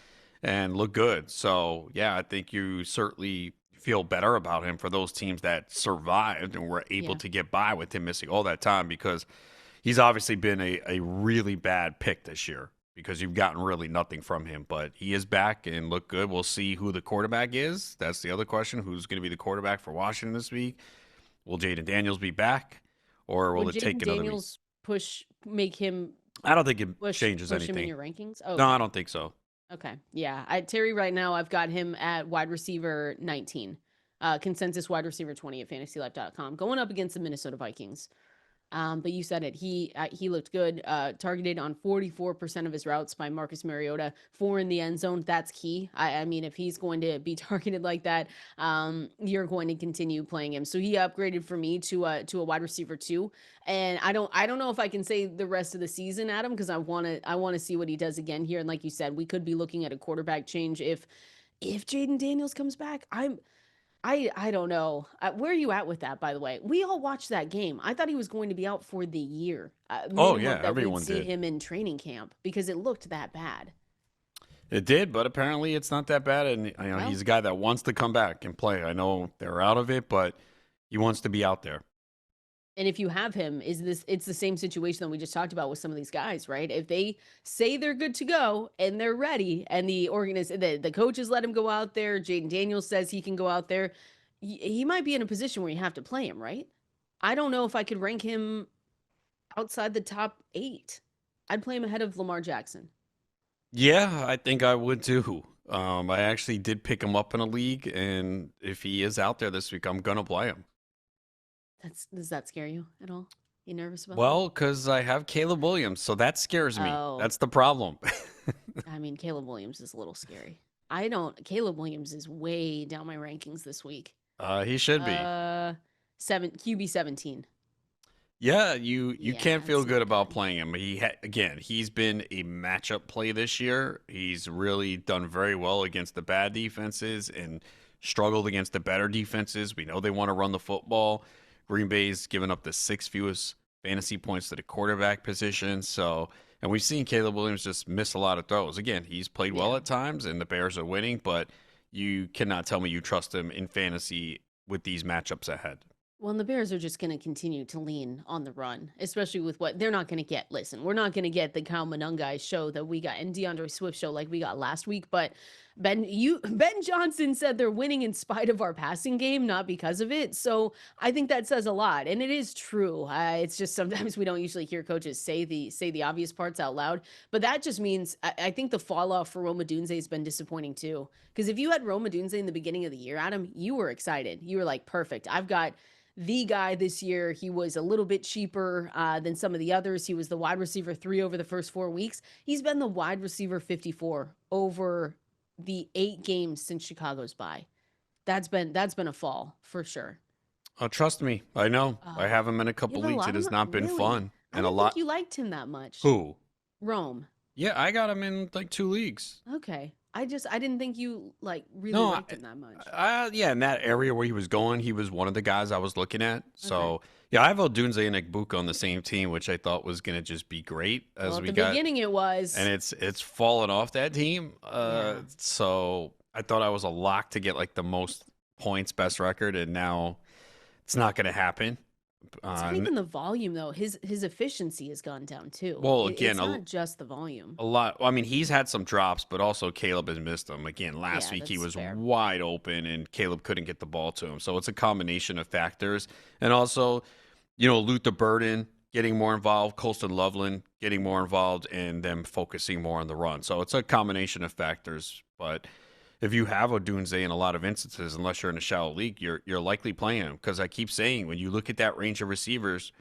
and looked good. So, yeah, I think you certainly feel better about him for those teams that survived and were able to get by with him missing all that time, because he's obviously been a really bad pick this year because you've gotten really nothing from him. But he is back and looked good. We'll see who the quarterback is. That's the other question. Who's going to be the quarterback for Washington this week? Will Jaden Daniels be back, or will it take another Daniels week? Make him? I don't think it changes anything. Push him in your rankings? Oh, no, I don't think so. Okay. Yeah. Terry, right now, I've got him at wide receiver 19. Consensus wide receiver 20 at fantasylife.com. Going up against the Minnesota Vikings. But you said it. He looked good. Targeted on 44% of his routes by Marcus Mariota. 4 in the end zone. That's key. I mean, if he's going to be targeted like that, you're going to continue playing him. So he upgraded for me to a wide receiver 2. And I don't know if I can say the rest of the season, Adam, because I want to see what he does again here. And like you said, we could be looking at a quarterback change if Jaden Daniels comes back. I don't know. Where are you at with that, by the way? We all watched that game. I thought he was going to be out for the year. Everyone did. See him in training camp because it looked that bad. It did, but apparently it's not that bad. And he's a guy that wants to come back and play. I know they're out of it, but he wants to be out there. And if you have him, it's the same situation that we just talked about with some of these guys, right? If they say they're good to go and they're ready, and the coaches let him go out there, Jaden Daniels says he can go out there, he might be in a position where you have to play him, right? I don't know if I could rank him outside the top 8. I'd play him ahead of Lamar Jackson. Yeah, I think I would too. I actually did pick him up in a league, and if he is out there this week, I'm going to play him. Does that scare you at all? You nervous about Well, because I have Caleb Williams, so that scares me. Oh. That's the problem. I mean, Caleb Williams is a little scary. Caleb Williams is way down my rankings this week. He should be. QB 17. Yeah, you can't feel good about playing him. He's been a matchup play this year. He's really done very well against the bad defenses and struggled against the better defenses. We know they want to run the football. Green Bay's given up the 6th fewest fantasy points to the quarterback position. And we've seen Caleb Williams just miss a lot of throws. Again, he's played well at times, and the Bears are winning, but you cannot tell me you trust him in fantasy with these matchups ahead. Well, and the Bears are just going to continue to lean on the run, especially with what they're not going to get. Listen, we're not going to get the Kyle Monangai show that we got and DeAndre Swift show like we got last week, but Ben Johnson said they're winning in spite of our passing game, not because of it. So I think that says a lot, and it is true. It's just sometimes we don't usually hear coaches say the obvious parts out loud, but that just means I think the fall off for Rome Odunze has been disappointing too. Because if you had Rome Odunze in the beginning of the year, Adam, you were excited. You were like, perfect. I've got the guy this year. He was a little bit cheaper than some of the others. He was the wide receiver 3 over the first 4 weeks. He's been the wide receiver 54 over the 8 games since Chicago's bye. That's been a fall for sure. Oh, trust me, I know. I have him in a couple leagues. It has not been fun. And a lot. You liked him that much. Who? Rome. Yeah, I got him in like 2 leagues. Okay. I didn't think you really liked him that much. Yeah, in that area where he was going, he was one of the guys I was looking at. So yeah, I have Odunze and Egbuka on the same team, which I thought was going to just be great. At the beginning it was. And it's fallen off that team. So I thought I was a lock to get like the most points, best record, and now it's not going to happen. It's not even the volume, though. His efficiency has gone down, too. Well, again, it's not just the volume. A lot. I mean, he's had some drops, but also Caleb has missed them. Again, last week he was wide open, and Caleb couldn't get the ball to him. So it's a combination of factors. And also, Luther Burden getting more involved, Colston Loveland getting more involved, and them focusing more on the run. So it's a combination of factors. But if you have Odunze in a lot of instances, unless you're in a shallow league, you're likely playing him. Because I keep saying, when you look at that range of receivers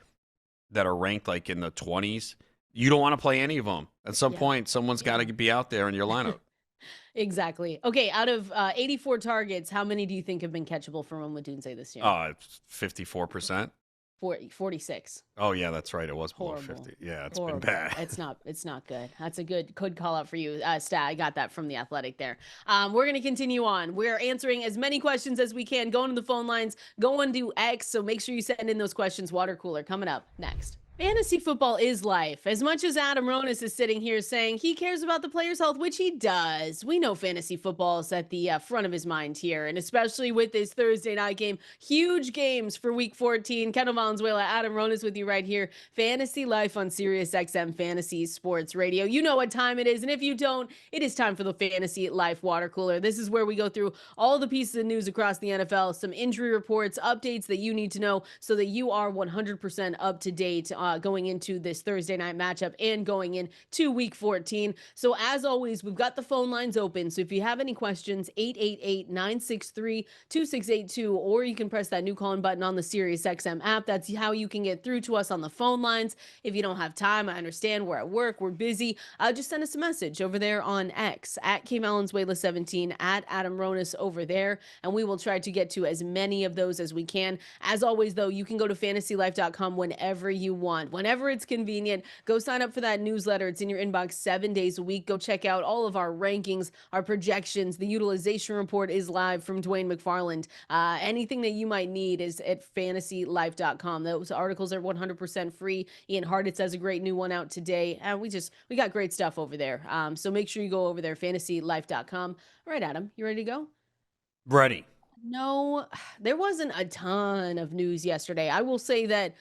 that are ranked like in the 20s, you don't want to play any of them. At some point, someone's got to be out there in your lineup. Exactly. Okay, out of 84 targets, how many do you think have been catchable for Rome Odunze this year? 54%. 46. Oh yeah, that's right. It was below 50. Yeah, it's been bad. It's not good. That's a good call out for you. Stat, I got that from the Athletic there. We're going to continue on. We're answering as many questions as we can, going to the phone lines, going to X. So make sure you send in those questions. Watercooler coming up next. Fantasy football is life. As much as Adam Ronis is sitting here saying he cares about the player's health, which he does, we know fantasy football is at the front of his mind here, and especially with this Thursday night game. Huge games for Week 14. Kendall, Valenzuela, Adam Ronis with you right here. Fantasy Life on Sirius XM Fantasy Sports Radio. You know what time it is, and if you don't, it is time for the Fantasy Life Water Cooler. This is where we go through all the pieces of news across the NFL, some injury reports, updates that you need to know so that you are 100% up to date going into this Thursday night matchup and going into Week 14. So as always, we've got the phone lines open. So if you have any questions, 888-963-2682, or you can press that new calling button on the Sirius XM app. That's how you can get through to us on the phone lines. If you don't have time, I understand, we're at work, we're busy. Just send us a message over there on X at Valenzuela17, at Adam Ronis over there, and we will try to get to as many of those as we can. As always, though, you can go to fantasylife.com whenever you want. Whenever it's convenient, go sign up for that newsletter. It's in your inbox 7 days a week. Go check out all of our rankings, our projections. The utilization report is live from Dwayne McFarland. Anything that you might need is at fantasylife.com. Those articles are 100% free. Ian Hartitz has a great new one out today. And we got great stuff over there. So make sure you go over there, fantasylife.com. All right, Adam, you ready to go? Ready. No, there wasn't a ton of news yesterday. I will say that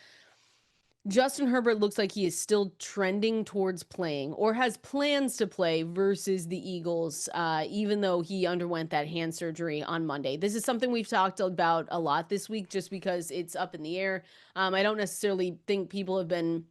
Justin Herbert looks like he is still trending towards playing or has plans to play versus the Eagles, even though he underwent that hand surgery on Monday. This is something we've talked about a lot this week just because it's up in the air. I don't necessarily think people have been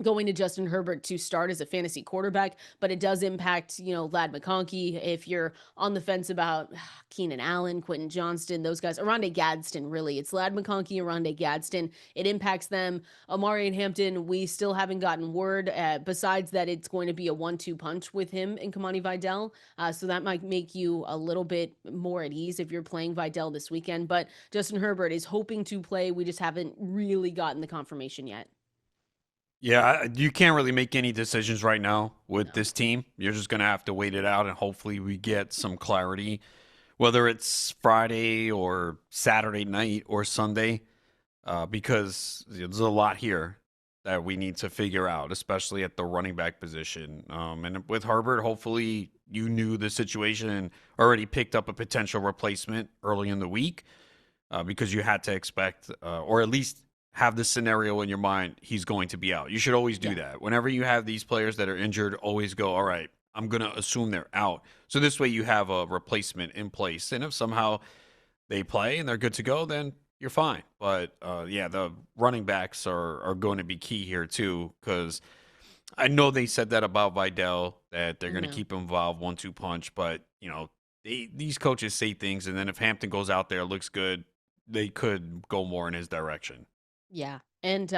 going to Justin Herbert to start as a fantasy quarterback, but it does impact, Ladd McConkey. If you're on the fence about Keenan Allen, Quentin Johnston, those guys, Oronde Gadsden, really, it's Ladd McConkey, Oronde Gadsden. It impacts them. Amari and Hampton, we still haven't gotten word, besides that it's going to be a 1-2 punch with him and Kamani Vidal. So that might make you a little bit more at ease if you're playing Vidal this weekend. But Justin Herbert is hoping to play. We just haven't really gotten the confirmation yet. Yeah, you can't really make any decisions right now with this team. You're just going to have to wait it out, and hopefully we get some clarity, whether it's Friday or Saturday night or Sunday, because there's a lot here that we need to figure out, especially at the running back position. And with Herbert, hopefully you knew the situation and already picked up a potential replacement early in the week, because you had to expect, or at least have the scenario in your mind, he's going to be out. You should always do that. Whenever you have these players that are injured, always go, all right, I'm going to assume they're out. So this way you have a replacement in place. And if somehow they play and they're good to go, then you're fine. But yeah, the running backs are going to be key here too, because I know they said that about Vidal, that they're going to keep him involved, 1-2 punch. But, you know, these coaches say things, and then if Hampton goes out there, looks good, they could go more in his direction. Yeah. And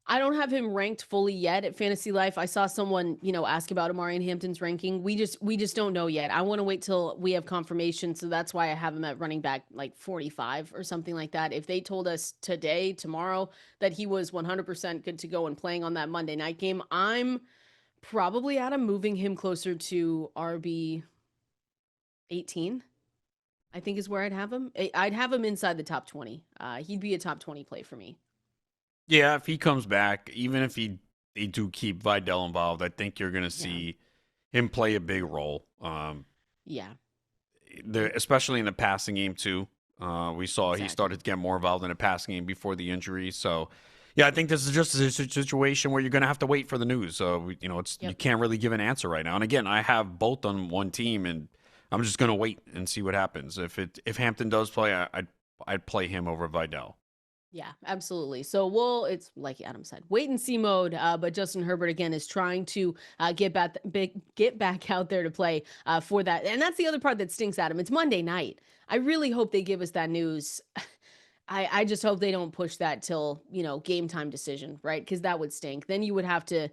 I don't have him ranked fully yet at Fantasy Life. I saw someone, ask about Amari and Hampton's ranking. We just don't know yet. I want to wait till we have confirmation. So that's why I have him at running back like 45 or something like that. If they told us today, tomorrow, that he was 100% good to go and playing on that Monday night game, I'm probably, Adam, moving him closer to RB 18. I think is where I'd have him. I'd have him inside the top 20. He'd be a top 20 play for me. Yeah, if he comes back, even if they do keep Vidal involved, I think you're going to see him play a big role. Yeah. Especially in the passing game, too. We saw he started to get more involved in the passing game before the injury. So, yeah, I think this is just a situation where you're going to have to wait for the news. So, you can't really give an answer right now. And again, I have both on one team, and I'm just going to wait and see what happens. If Hampton does play, I'd play him over Vidal. Yeah, absolutely. So it's like Adam said, wait and see mode. But Justin Herbert again is trying to get back out there to play for that. And that's the other part that stinks, Adam. It's Monday night. I really hope they give us that news. I just hope they don't push that till, game time decision, right? Because that would stink. Then you would have to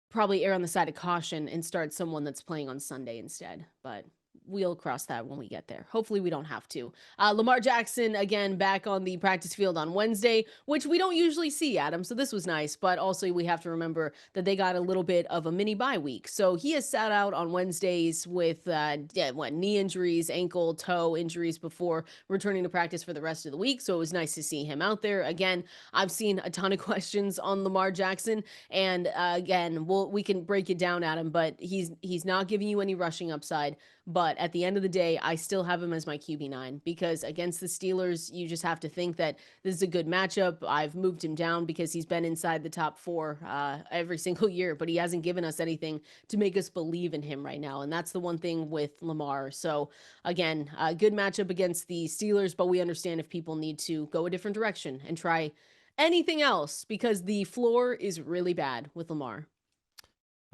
probably err on the side of caution and start someone that's playing on Sunday instead. But we'll cross that when we get there. Hopefully we don't have to. Lamar Jackson, again, back on the practice field on Wednesday, which we don't usually see, Adam. So this was nice. But also we have to remember that they got a little bit of a mini bye week. So he has sat out on Wednesdays with knee injuries, ankle, toe injuries before returning to practice for the rest of the week. So it was nice to see him out there. Again, I've seen a ton of questions on Lamar Jackson. And again, we can break it down, Adam, but he's not giving you any rushing upside. But at the end of the day, I still have him as my QB9 because against the Steelers, you just have to think that this is a good matchup. I've moved him down because he's been inside the top 4 every single year, but he hasn't given us anything to make us believe in him right now. And that's the one thing with Lamar. So again, a good matchup against the Steelers, but we understand if people need to go a different direction and try anything else because the floor is really bad with Lamar.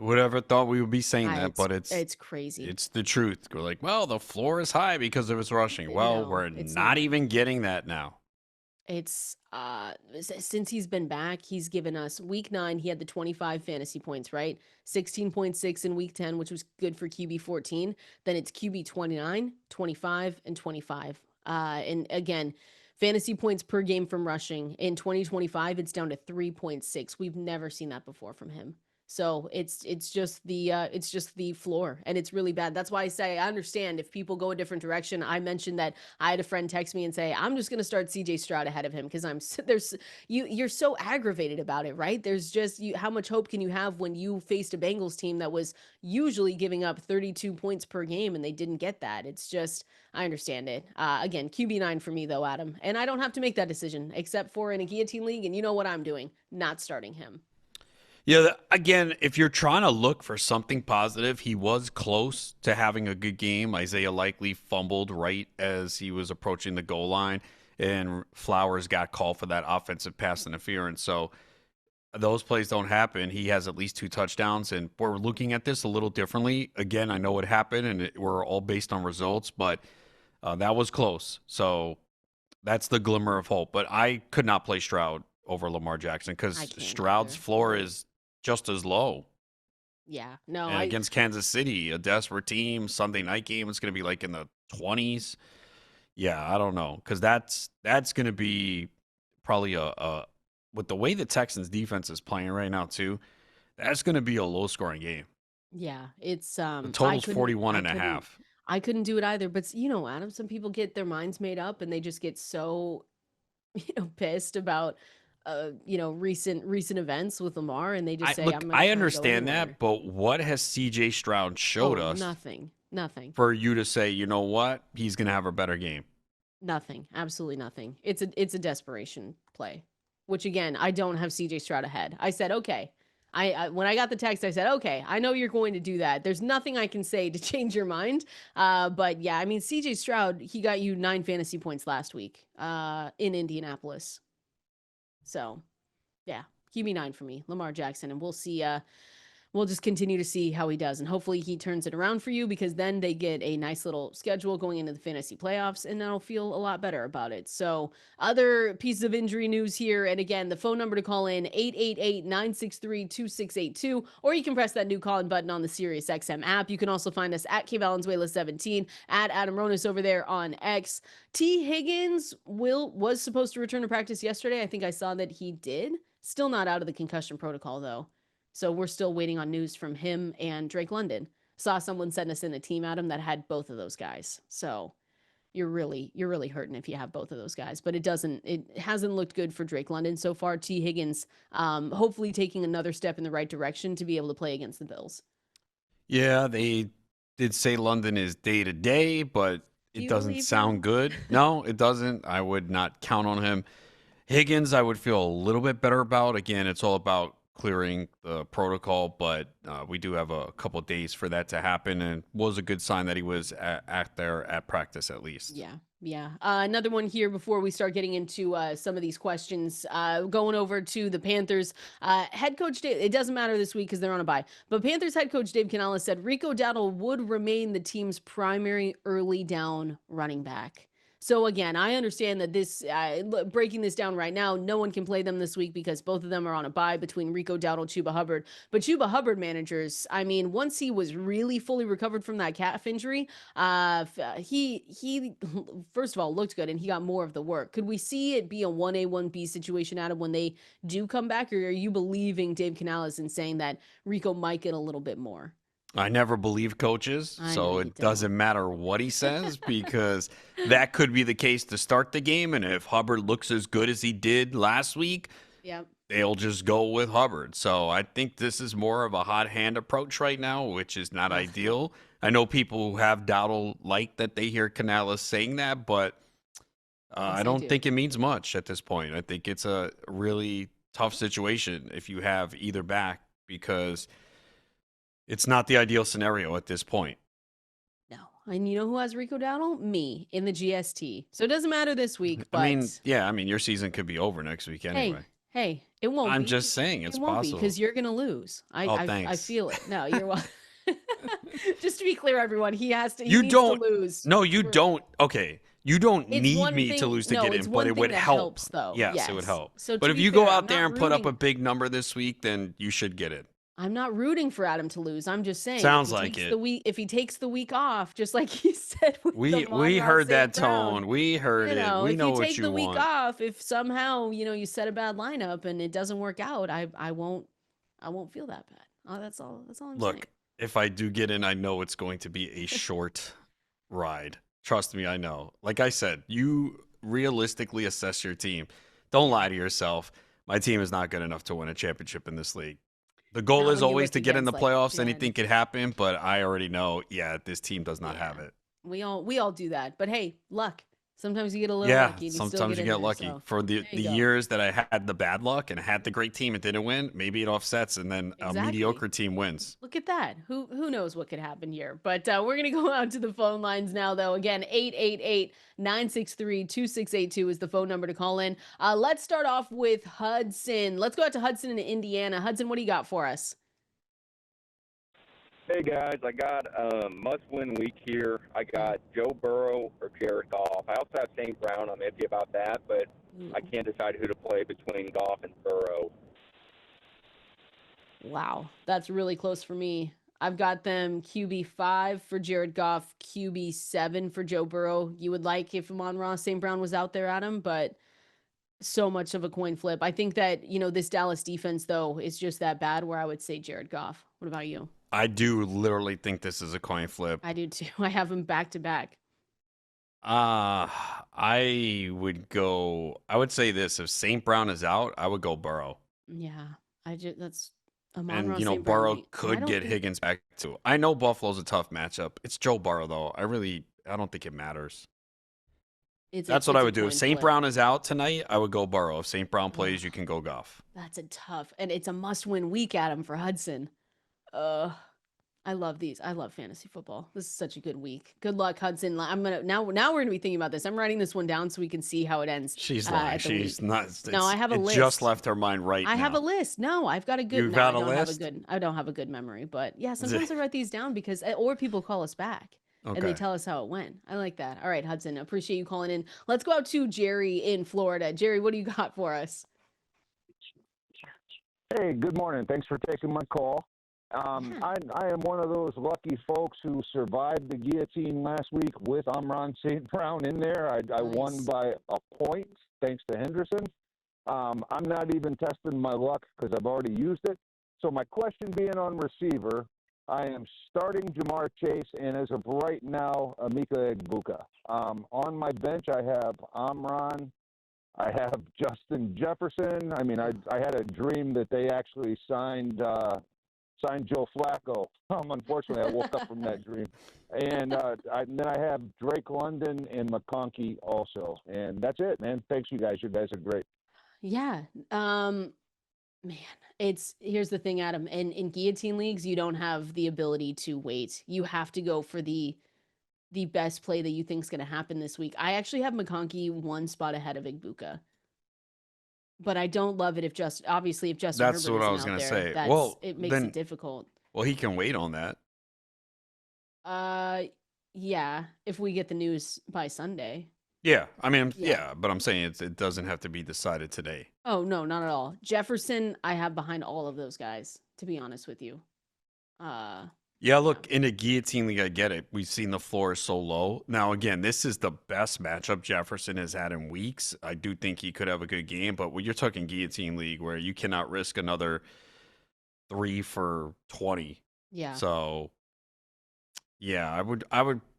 Whoever thought we would be saying that, but it's crazy. It's the truth. We're like, well, the floor is high because of his rushing. Well, we're not even getting that now. It's since he's been back, he's given us week 9, he had the 25 fantasy points, right? 16.6 in week 10, which was good for QB 14. Then it's QB 29, 25, and 25. And again, fantasy points per game from rushing in 2025, it's down to 3.6. We've never seen that before from him. So it's just the floor, and it's really bad. That's why I say I understand if people go a different direction. I mentioned that I had a friend text me and say I'm just going to start CJ Stroud ahead of him because you're so aggravated about it, right? There's just how much hope can you have when you faced a Bengals team that was usually giving up 32 points per game and they didn't get that. It's just I understand it. Again, QB9 for me though, Adam, and I don't have to make that decision except for in a guillotine league, and you know what I'm doing, not starting him. Yeah, again, if you're trying to look for something positive, he was close to having a good game. Isaiah Likely fumbled right as he was approaching the goal line, and Flowers got called for that offensive pass interference. So those plays don't happen. He has at least 2 touchdowns, and we're looking at this a little differently. Again, I know what happened, and we're all based on results, but that was close. So that's the glimmer of hope. But I could not play Stroud over Lamar Jackson because Stroud's floor is just as low. Yeah, no. And against Kansas City, a desperate team, Sunday night game, it's going to be like in the 20s. Yeah, I don't know, because that's going to be probably with the way the Texans defense is playing right now too, that's going to be a low scoring game. Yeah, it's the total's 41 and a half. I couldn't do it either, but Adam, some people get their minds made up and they just get so pissed about recent events with Lamar, and they just say, I understand that, but what has CJ Stroud showed us? Nothing. For you to say, you know what, he's going to have a better game. Nothing. Absolutely nothing. It's a desperation play, which again, I don't have CJ Stroud ahead. I said, okay, When I got the text, I said, okay, I know you're going to do that. There's nothing I can say to change your mind. But yeah, I mean, CJ Stroud, he got you 9 fantasy points last week in Indianapolis. So yeah, QB9 for me, Lamar Jackson. And we'll see. We'll just continue to see how he does. And hopefully he turns it around for you, because then they get a nice little schedule going into the fantasy playoffs, and I'll feel a lot better about it. So other pieces of injury news here. And again, the phone number to call in, 888-963-2682, or you can press that new call-in button on the Sirius XM app. You can also find us at Valenzuela17, at Adam Ronis over there on X. T. Higgins was supposed to return to practice yesterday. I think I saw that he did. Still not out of the concussion protocol, though. So we're still waiting on news from him and Drake London. Saw someone send us in a team, Adam, that had both of those guys. So you're really hurting if you have both of those guys. But it hasn't looked good for Drake London so far. T. Higgins, hopefully taking another step in the right direction to be able to play against the Bills. Yeah, they did say London is day to day, but it doesn't sound good. No, it doesn't. I would not count on him. Higgins, I would feel a little bit better about. Again, it's all about clearing the protocol, but we do have a couple days for that to happen, and was a good sign that he was at practice at least. Yeah. Another one here before we start getting into some of these questions. Going over to the Panthers. Head coach Dave, it doesn't matter this week because they're on a bye, but Panthers head coach Dave Canales said Rico Dowdle would remain the team's primary early down running back. So again, I understand that this, breaking this down right now, no one can play them this week because both of them are on a bye between Rico Dowdle, Chuba Hubbard. But Chuba Hubbard managers, I mean, once he was really fully recovered from that calf injury, he first of all looked good and he got more of the work. Could we see it be a 1A, 1B situation, Adam, when they do come back? Or are you believing Dave Canales in saying that Rico might get a little bit more? I never believe coaches, so it doesn't matter what he says, because that could be the case to start the game. And if Hubbard looks as good as he did last week, they'll just go with Hubbard. So I think this is more of a hot hand approach right now, which is not ideal. I know people who have Dowdle like that they hear Canales saying that, but I don't think it means much at this point. I think it's a really tough situation if you have either back, because it's not the ideal scenario at this point. No. And you know who has Rico Dowdle? Me, in the GST. So it doesn't matter this week, but I mean, your season could be over next week anyway. Hey, it won't I'm just saying it's possible. Because you're going to lose. Thanks. I feel it. No, you're welcome. Just to be clear, everyone, he needs to lose. No, you don't. Okay. You don't need me to lose to get in, but it would help. Helps, though. Yes, it would help. So but if you go out there and put up a big number this week, then you should get it. I'm not rooting for Adam to lose. I'm just saying. Sounds like it. If he takes the week off, just like he said. We heard that tone. We heard it. We know what you want. If you take the week off, if somehow you set a bad lineup and it doesn't work out, I won't feel that bad. That's all I'm saying. Look, if I do get in, I know it's going to be a short ride. Trust me, I know. Like I said, you realistically assess your team. Don't lie to yourself. My team is not good enough to win a championship in this league. The goal is always to get in the playoffs. Anything could happen, but I already know, this team does not have it. We all do that. But hey, luck. Sometimes you get a little lucky. Yeah, sometimes you get lucky. So, for the years that I had the bad luck and had the great team and didn't win, maybe it offsets and then a mediocre team wins. Look at that. Who knows what could happen here? But we're going to go out to the phone lines now, though. Again, 888-963-2682 is the phone number to call in. Let's start off with Hudson. Let's go out to Hudson in Indiana. Hudson, what do you got for us? Hey, guys, I got a must-win week here. I got Joe Burrow or Jared Goff. I also have St. Brown. I'm iffy about that, but I can't decide who to play between Goff and Burrow. Wow, that's really close for me. I've got them QB5 for Jared Goff, QB7 for Joe Burrow. You would like if Amon-Ra St. Brown was out there, Adam, but so much of a coin flip. I think that, this Dallas defense, though, is just that bad where I would say Jared Goff. What about you? I do literally think this is a coin flip. I do too. I have them back to back. I would say this. If St. Brown is out, I would go Burrow. Yeah. That's Amon-Ra and, St. Burrow could get Higgins back too. I know Buffalo's a tough matchup. It's Joe Burrow, though. I don't think it matters. That's what I would do. If St. Brown is out tonight, I would go Burrow. If St. Brown plays, you can go Goff. That's a tough, and it's a must-win week, Adam, for Hudson. I love these. I love fantasy football. This is such a good week. Good luck, Hudson. I'm gonna now we're gonna be thinking about this. I'm writing this one down so we can see how it ends. She's lying. She's not. No, I have a list. It just left her mind right now. I have a list. No, I've got a good. You've got a list? I don't have a good memory, but yeah, sometimes I write these down because, or people call us back. Okay. And they tell us how it went. I like that. All right, Hudson, appreciate you calling in. Let's go out to Jerry in Florida. Jerry, what do you got for us? Hey, good morning. Thanks for taking my call. I am one of those lucky folks who survived the guillotine last week with Amon-Ra St. Brown in there. I won by a point thanks to Henderson. I'm not even testing my luck because I've already used it. So my question being on receiver, I am starting Jamar Chase, and as of right now, Emeka Egbuka. On my bench, I have Amon. I have Justin Jefferson. I mean, I had a dream that they actually signed Joe Flacco. Unfortunately, I woke up from that dream. And then I have Drake London and McConkey also. And that's it, man. Thanks, you guys. You guys are great. Yeah. Man, here's the thing, Adam. In guillotine leagues, you don't have the ability to wait. You have to go for the best play that you think is going to happen this week. I actually have McConkey one spot ahead of Egbuka. But I don't love it if Justin Herbert is out there. That's what I was going to say. It makes it difficult. Well, he can wait on that. Yeah, if we get the news by Sunday. Yeah, I mean, yeah, but I'm saying it doesn't have to be decided today. Oh, no, not at all. Jefferson, I have behind all of those guys, to be honest with you. Yeah, look, in a guillotine league, I get it. We've seen the floor is so low. Now, again, this is the best matchup Jefferson has had in weeks. I do think he could have a good game, but when you're talking guillotine league where you cannot risk another 3 for 20. Yeah. So, yeah, I would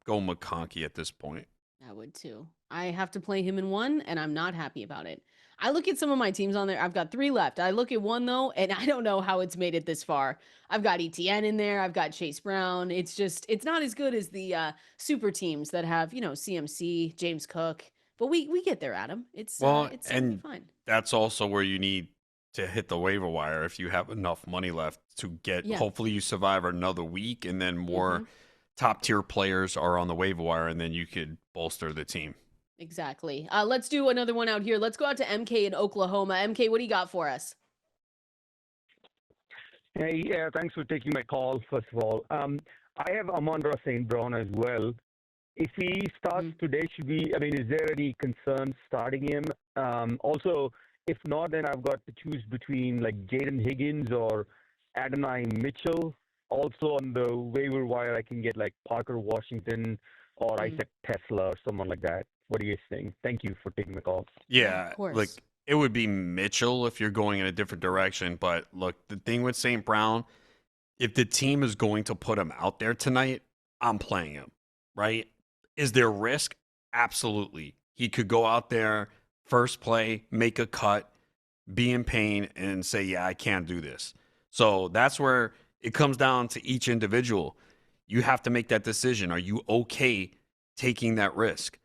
go McConkey at this point. I would too. I have to play him in one, and I'm not happy about it. I look at some of my teams on there. I've got 3 left. I look at one, though, and I don't know how it's made it this far. I've got ETN in there. I've got Chase Brown. It's not as good as the super teams that have, CMC, James Cook. But we get there, Adam. It's fine. That's also where you need to hit the waiver wire if you have enough money left to get. Yeah. Hopefully you survive another week, and then more top-tier players are on the waiver wire, and then you could bolster the team. Exactly. Let's do another one out here. Let's go out to MK in Oklahoma. MK, what do you got for us? Hey, yeah, thanks for taking my call, first of all. I have Amon-Ra St. Brown as well. If he starts today, is there any concern starting him? Also, if not, then I've got to choose between like Jaden Higgins or Adonai Mitchell. Also on the waiver wire, I can get like Parker Washington or Isaac Tesla or someone like that. What do you think? Thank you for taking the call. Yeah, like it would be Mitchell if you're going in a different direction. But look, the thing with St. Brown, if the team is going to put him out there tonight, I'm playing him, right? Is there risk? Absolutely. He could go out there, first play, make a cut, be in pain, and say, yeah, I can't do this. So that's where it comes down to each individual. You have to make that decision. Are you okay taking that risk?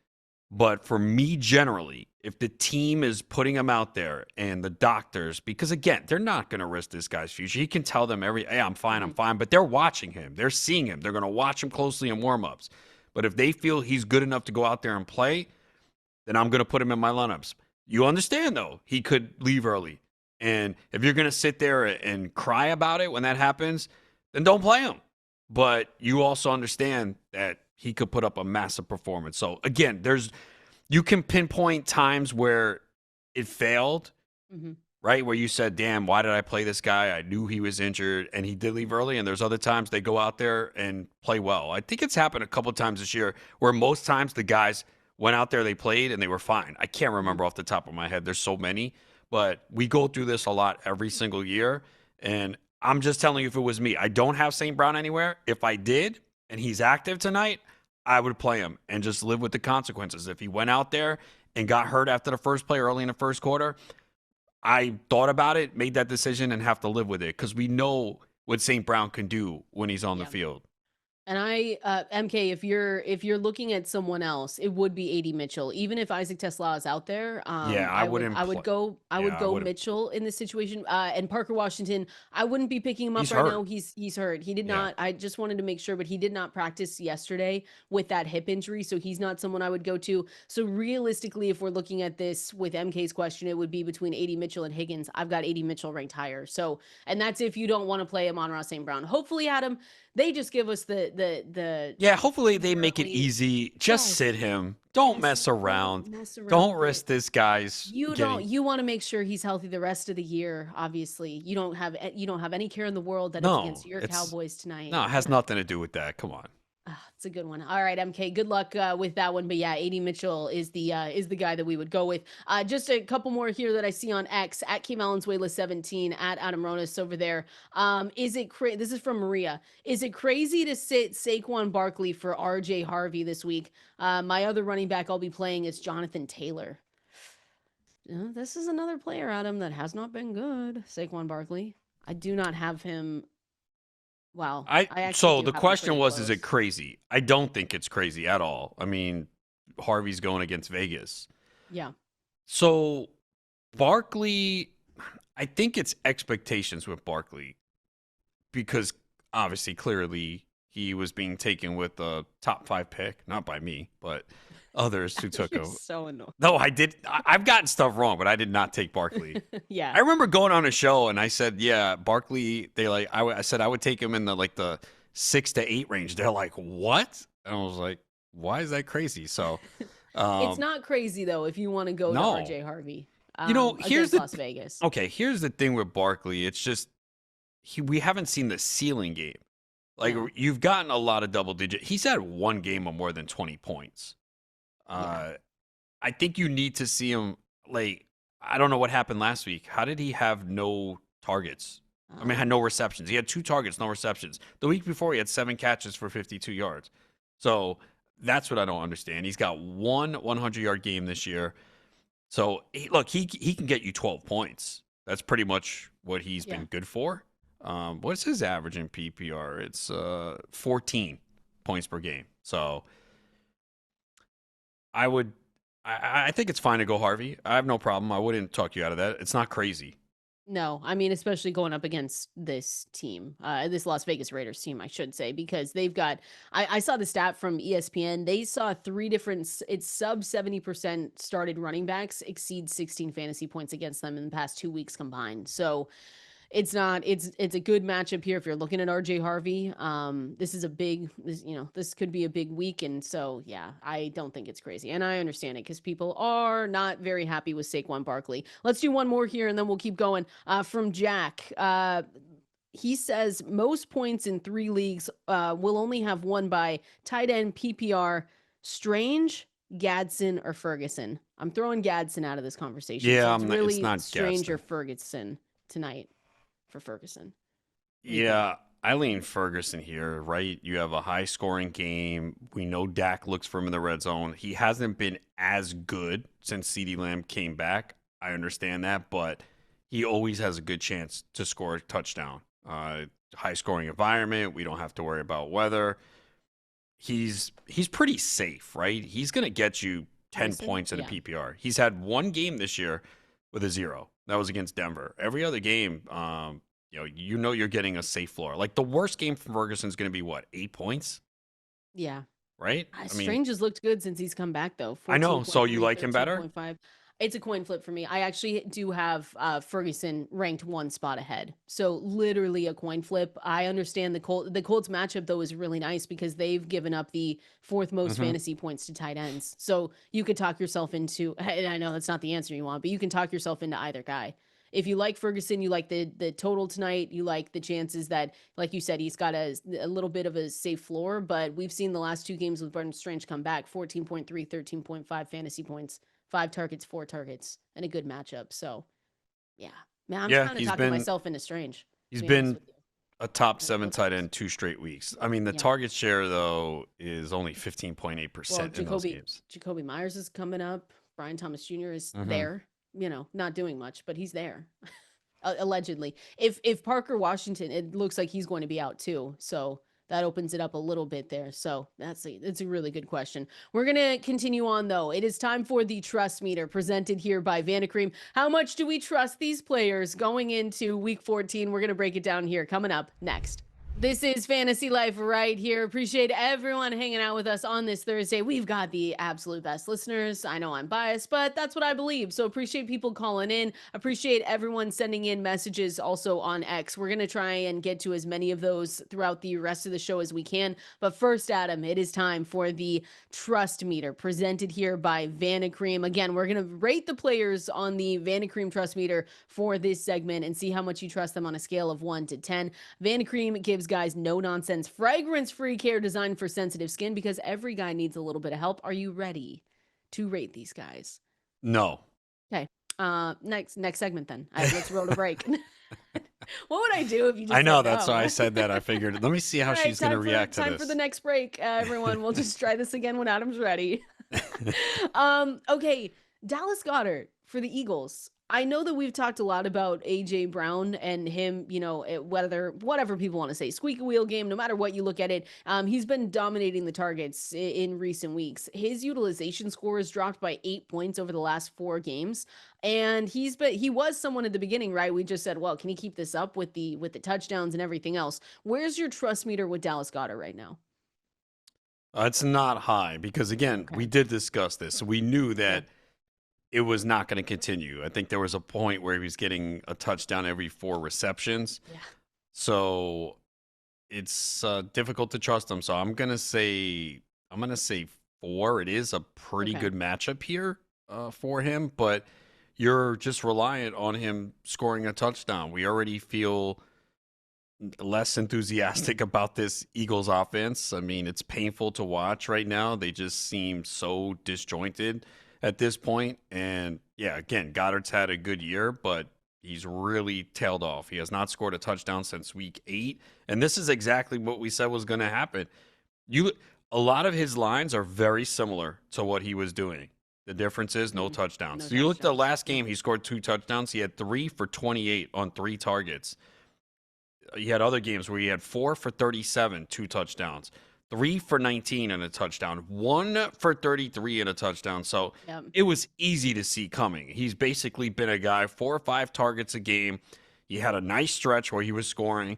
But for me, generally, if the team is putting him out there and the doctors, because again, they're not going to risk this guy's future. He can tell them hey, I'm fine, but they're watching him. They're seeing him. They're going to watch him closely in warmups. But if they feel he's good enough to go out there and play, then I'm going to put him in my lineups. You understand, though, he could leave early. And if you're going to sit there and cry about it when that happens, then don't play him. But you also understand that he could put up a massive performance. So again, you can pinpoint times where it failed, right? Where you said, damn, why did I play this guy? I knew he was injured and he did leave early. And there's other times they go out there and play well. I think it's happened a couple of times this year where most times the guys went out there, they played and they were fine. I can't remember off the top of my head. There's so many, but we go through this a lot every single year. And I'm just telling you, if it was me, I don't have St. Brown anywhere. If I did, and he's active tonight, I would play him and just live with the consequences. If he went out there and got hurt after the first play early in the first quarter, I thought about it, made that decision, and have to live with it because we know what St. Brown can do when he's on the field. And MK, if you're looking at someone else, it would be AD Mitchell. Even if Isaac Tesla is out there, Yeah, I wouldn't. I would go wouldn't. Mitchell in this situation. And Parker Washington, I wouldn't be picking him up He's right hurt. now. He's hurt. He did Yeah. not. I just wanted to make sure, but he did not practice yesterday with that hip injury, so he's not someone I would go to. So realistically, if we're looking at this with MK's question, it would be between AD Mitchell and Higgins. I've got AD Mitchell ranked higher. So, and that's if you don't want to play Amon-Ra St. Brown. Hopefully, Adam, they just give us the Yeah, hopefully they make it easy. Just sit him. Don't mess around. Don't risk this guy's. You want to make sure he's healthy the rest of the year. Obviously, you don't have any care in the world that it's against your Cowboys tonight. No, it has nothing to do with that. Come on. It's a good one. All right, MK, good luck with that one. But yeah, AD Mitchell is the guy that we would go with. Just a couple more here that I see on X at Valenzuela 17 at Adam Ronis over there. This is from Maria. Is it crazy to sit Saquon Barkley for RJ Harvey this week? My other running back I'll be playing is Jonathan Taylor. This is another player, Adam, that has not been good. Saquon Barkley. I do not have him. Wow. So the question was, is it crazy? I don't think it's crazy at all. I mean, Harvey's going against Vegas. Yeah. So Barkley, I think it's expectations with Barkley because obviously, clearly, he was being taken with a top 5 pick, not by me, but others who took him. So annoying. No, I did. I've gotten stuff wrong, but I did not take Barkley. Yeah. I remember going on a show and I said, yeah, Barkley, I said I would take him in the 6 to 8 range. They're like, what? And I was like, why is that crazy? So it's not crazy though if you want to go to RJ Harvey. Here's Las Vegas. Okay, here's the thing with Barkley. It's just we haven't seen the ceiling game. Like you've gotten a lot of double digit. He's had one game of more than 20 points. I think you need to see him. Like, I don't know what happened last week. How did he have no targets? Had no receptions. He had 2 targets, no receptions. The week before, he had 7 catches for 52 yards. So that's what I don't understand. He's got one 100-yard game this year. So look, he can get you 12 points. That's pretty much what he's been good for. What's his average in PPR? It's 14 points per game. So I think it's fine to go Harvey. I have no problem. I wouldn't talk you out of that. It's not crazy. No, I mean, especially going up against this team, this Las Vegas Raiders team, I should say, because they've got, I saw the stat from ESPN. They saw 3 different, it's sub 70% started running backs exceed 16 fantasy points against them in the past 2 weeks combined. So it's a good matchup here if you're looking at RJ Harvey. This could be a big week. And so, yeah, I don't think it's crazy. And I understand it because people are not very happy with Saquon Barkley. Let's do one more here and then we'll keep going. From Jack, he says most points in 3 leagues will only have one by tight end PPR, Strange, Gadsden, or Ferguson. I'm throwing Gadsden out of this conversation. Yeah, so it's it's not Strange Gadsden or Ferguson tonight. For Ferguson. Yeah, I lean Ferguson here, right? You have a high-scoring game. We know Dak looks for him in the red zone. He hasn't been as good since CeeDee Lamb came back. I understand that, but he always has a good chance to score a touchdown. High-scoring environment. We don't have to worry about weather. He's pretty safe, right? He's going to get you 10 points in a PPR. He's had 1 game this year with a 0. That was against Denver. Every other game, you're getting a safe floor. Like the worst game from Ferguson is going to be what, 8 points? Yeah. Right? Strange has looked good since he's come back though. I know. So you like him better? 13.5. It's a coin flip for me. I actually do have Ferguson ranked 1 spot ahead. So literally a coin flip. I understand the Colts matchup though is really nice because they've given up the 4th most fantasy points to tight ends. So you could talk yourself into, and I know that's not the answer you want, but you can talk yourself into either guy. If you like Ferguson, you like the total tonight, you like the chances that, like you said, he's got a little bit of a safe floor, but we've seen the last 2 games with Brendan Strange come back, 14.3, 13.5 fantasy points. 5 targets, 4 targets, and a good matchup. So, yeah. Man, I'm kind of talking myself into Strange. He's been a top 7 tight end 2 straight weeks. I mean, the target share, though, is only 15.8% in those games. Jacoby Myers is coming up. Brian Thomas Jr. is there. Not doing much, but he's there. Allegedly. If Parker Washington, it looks like he's going to be out, too. So, that opens it up a little bit there. So it's a really good question. We're going to continue on, though. It is time for the trust meter presented here by Vanacream. How much do we trust these players going into week 14? We're going to break it down here coming up next. This is Fantasy Life right here. Appreciate everyone hanging out with us on this Thursday. We've got the absolute best listeners. I know I'm biased, but that's what I believe. So appreciate people calling in. Appreciate everyone sending in messages also on X. We're going to try and get to as many of those throughout the rest of the show as we can. But first, Adam, it is time for the trust meter presented here by Vanacream. Again, we're going to rate the players on the Vanacream trust meter for this segment and see how much you trust them on a scale of 1 to 10. Vanacream gives guys no nonsense, fragrance free care designed for sensitive skin because every guy needs a little bit of help. Are you ready to rate these guys? No. Okay. Next segment then. Let's roll a break. What would I do if you just I know, said that's no? why I said that. I figured, let me see how she's going to react to this. Time for the next break, everyone. We'll just try this again when Adam's ready. Okay. Dallas Goedert for the Eagles. I know that we've talked a lot about A.J. Brown and him, whatever people want to say, squeaky wheel game, no matter what you look at it. He's been dominating the targets in recent weeks. His utilization score has dropped by 8 points over the last 4 games. And he was someone at the beginning, right? We just said, well, can he keep this up with the touchdowns and everything else? Where's your trust meter with Dallas Goedert right now? It's not high because, again, we did discuss this. So we knew that it was not going to continue. I think there was a point where he was getting a touchdown every 4 receptions. Yeah. So it's difficult to trust him. So I'm going to say 4. It is a pretty good matchup here for him, but you're just reliant on him scoring a touchdown. We already feel less enthusiastic about this Eagles offense. I mean, it's painful to watch right now. They just seem so disjointed at this point. And yeah, again, Goddard's had a good year, but he's really tailed off. He has not scored a touchdown since week 8. And this is exactly what we said was going to happen. A lot of his lines are very similar to what he was doing. The difference is no touchdowns. So you look at the last game, he scored 2 touchdowns. He had 3 for 28 on 3 targets. He had other games where he had 4 for 37, 2 touchdowns. 3 for 19 and a touchdown, 1 for 33 and a touchdown. So It was easy to see coming. He's basically been a guy 4 or 5 targets a game. He had a nice stretch where he was scoring.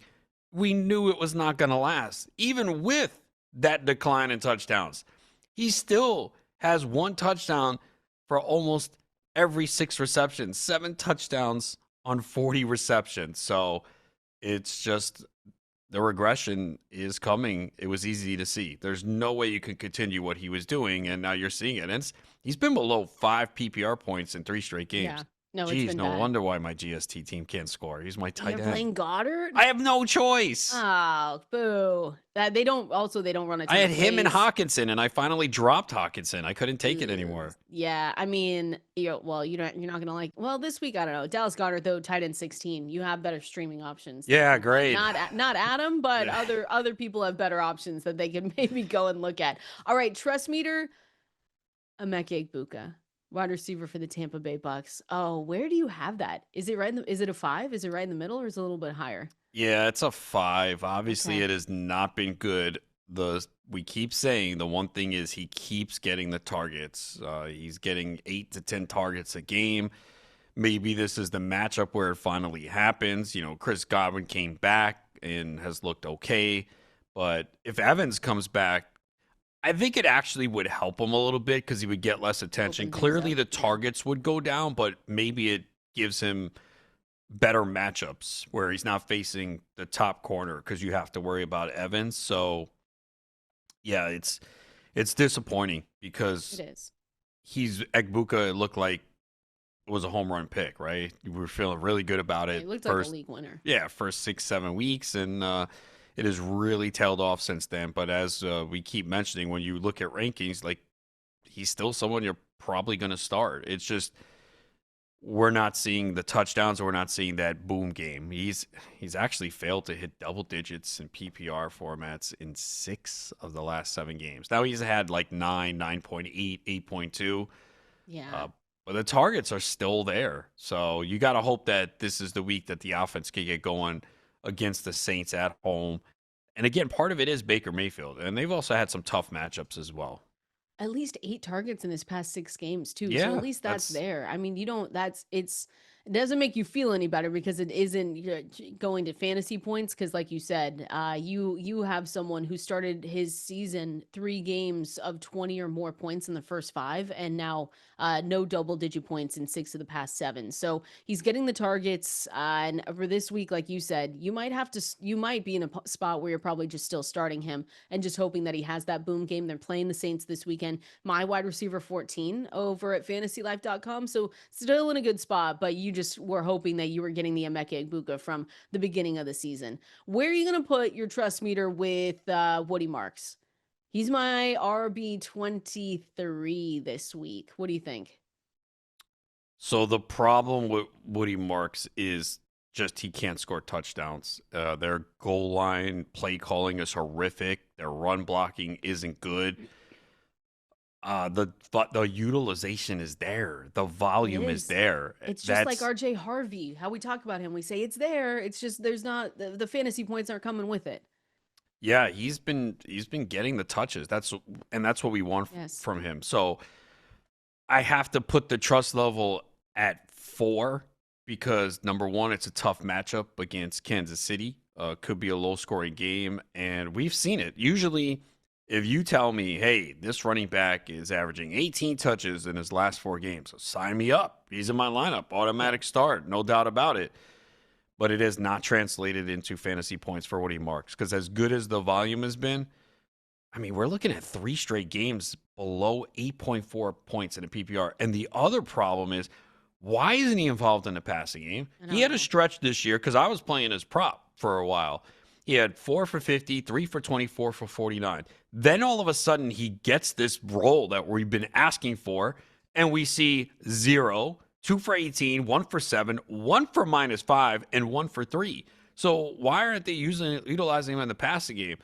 We knew it was not going to last. Even with that decline in touchdowns, he still has 1 touchdown for almost every 6 receptions, 7 touchdowns on 40 receptions. So it's just the regression is coming. It was easy to see. There's no way you can continue what he was doing, and now you're seeing it. And he's been below 5 PPR points in 3 straight games. Yeah. No, Jeez, it's been no bad. wonder why my GST team can't score. He's my tight end. You're playing Goddard? I have no choice. Oh, boo. They don't run a ton I had of him and plays. Hawkinson, and I finally dropped Hawkinson. I couldn't take it anymore. Yeah, I mean, you're not gonna like. Well, this week I don't know. Dallas Goedert though, tight end 16. You have better streaming options. Yeah, great. Not Adam, but other people have better options that they can maybe go and look at. All right, trust meter. Emeka Egbuka, wide receiver for the Tampa Bay Bucks. Oh, where do you have that? Is it is it a 5? Is it right in the middle, or is it a little bit higher? Yeah, it's a 5. Obviously, It has not been good. We keep saying the one thing is he keeps getting the targets. He's getting 8 to 10 targets a game. Maybe this is the matchup where it finally happens. Chris Godwin came back and has looked okay. But if Evans comes back, I think it actually would help him a little bit because he would get less attention. Clearly, the targets would go down, but maybe it gives him better matchups where he's not facing the top corner because you have to worry about Evans. So, yeah, it's disappointing because Egbuka looked like it was a home run pick, right? We were feeling really good about it. He looked like a league winner. Yeah, first 6-7 weeks, and it has really tailed off since then. But as we keep mentioning, when you look at rankings, like he's still someone you're probably going to start. It's just we're not seeing the touchdowns, or we're not seeing that boom game. He's actually failed to hit double digits in PPR formats in 6 of the last 7 games. Now he's had like 9, 9.8, 8.2. Yeah. But the targets are still there. So you got to hope that this is the week that the offense can get going against the Saints at home. And again, part of it is Baker Mayfield, and they've also had some tough matchups as well. At least 8 targets in his past 6 games too. Yeah, so at least that's there. I mean, it doesn't make you feel any better because it isn't going to fantasy points because like you said, you have someone who started his season 3 games of 20 or more points in the first 5 and now no double-digit points in 6 of the past 7. So he's getting the targets and for this week, like you said, you might be in a spot where you're probably just still starting him and just hoping that he has that boom game. They're playing the Saints this weekend. My wide receiver 14 over at fantasylife.com. So still in a good spot, but you just were hoping that you were getting the Emeka Egbuka from the beginning of the season. Where are you going to put your trust meter with Woody Marks? He's my RB23 this week. What do you think? So the problem with Woody Marks is just he can't score touchdowns. Their goal line play calling is horrific. Their run blocking isn't good. The utilization is there. The volume is there. It's just like RJ Harvey. How we talk about him, we say it's there. It's just there's not the fantasy points aren't coming with it. Yeah, he's been getting the touches. That's what we want from him. So I have to put the trust level at 4 because number one, it's a tough matchup against Kansas City. Could be a low scoring game, and we've seen it. Usually, if you tell me, hey, this running back is averaging 18 touches in his last 4 games, sign me up. He's in my lineup. Automatic start. No doubt about it. But it has not translated into fantasy points for Woody Marks because as good as the volume has been, I mean, we're looking at 3 straight games below 8.4 points in a PPR. And the other problem is, why isn't he involved in the passing game? He had a stretch this year because I was playing his prop for a while. He had 4 for 50, 3 for 24 for 49. Then all of a sudden he gets this role that we've been asking for, and we see 0, 2 for 18, 1 for 7, 1 for -5, and 1 for 3. So why aren't they utilizing him in the passing game?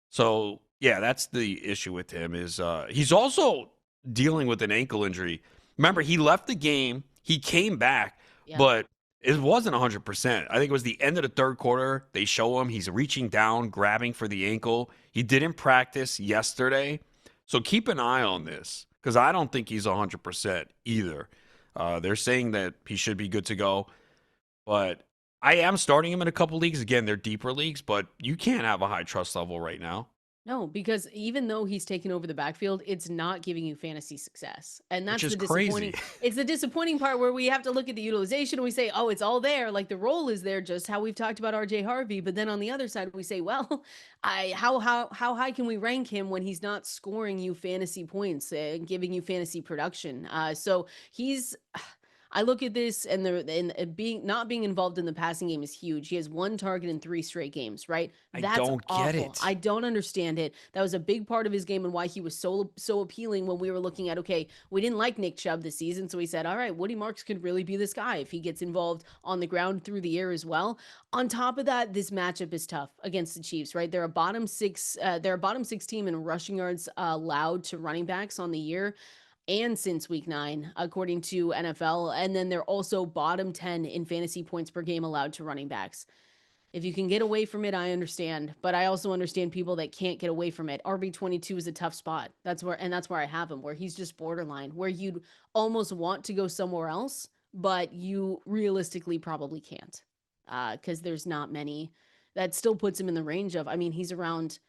So yeah, that's the issue with him is he's also dealing with an ankle injury. Remember, he left the game, he came back, but it wasn't 100%. I think it was the end of the 3rd quarter. They show him he's reaching down, grabbing for the ankle. He didn't practice yesterday. So keep an eye on this because I don't think he's 100% either. They're saying that he should be good to go. But I am starting him in a couple leagues. Again, they're deeper leagues, but you can't have a high trust level right now. No, because even though he's taken over the backfield, it's not giving you fantasy success. And that's the disappointing. It's the disappointing part where we have to look at the utilization and we say, oh, it's all there. Like the role is there, just how we've talked about RJ Harvey. But then on the other side, we say, well, how high can we rank him when he's not scoring you fantasy points and giving you fantasy production? So I look at this and not being involved in the passing game is huge. He has 1 target in 3 straight games, right? That's I don't awful. get it. I don't understand it. That was a big part of his game and why he was so appealing when we were looking at, okay, we didn't like Nick Chubb this season, so we said, all right, Woody Marks could really be this guy if he gets involved on the ground through the air as well. On top of that, this matchup is tough against the Chiefs, right? They're a bottom 6 team in rushing yards allowed to running backs on the year. And since week 9, according to NFL. And then they're also bottom 10 in fantasy points per game allowed to running backs. If you can get away from it, I understand. But I also understand people that can't get away from it. RB22 is a tough spot. That's where I have him, where he's just borderline, where you'd almost want to go somewhere else, but you realistically probably can't. Because there's not many. That still puts him in the range of, I mean, he's around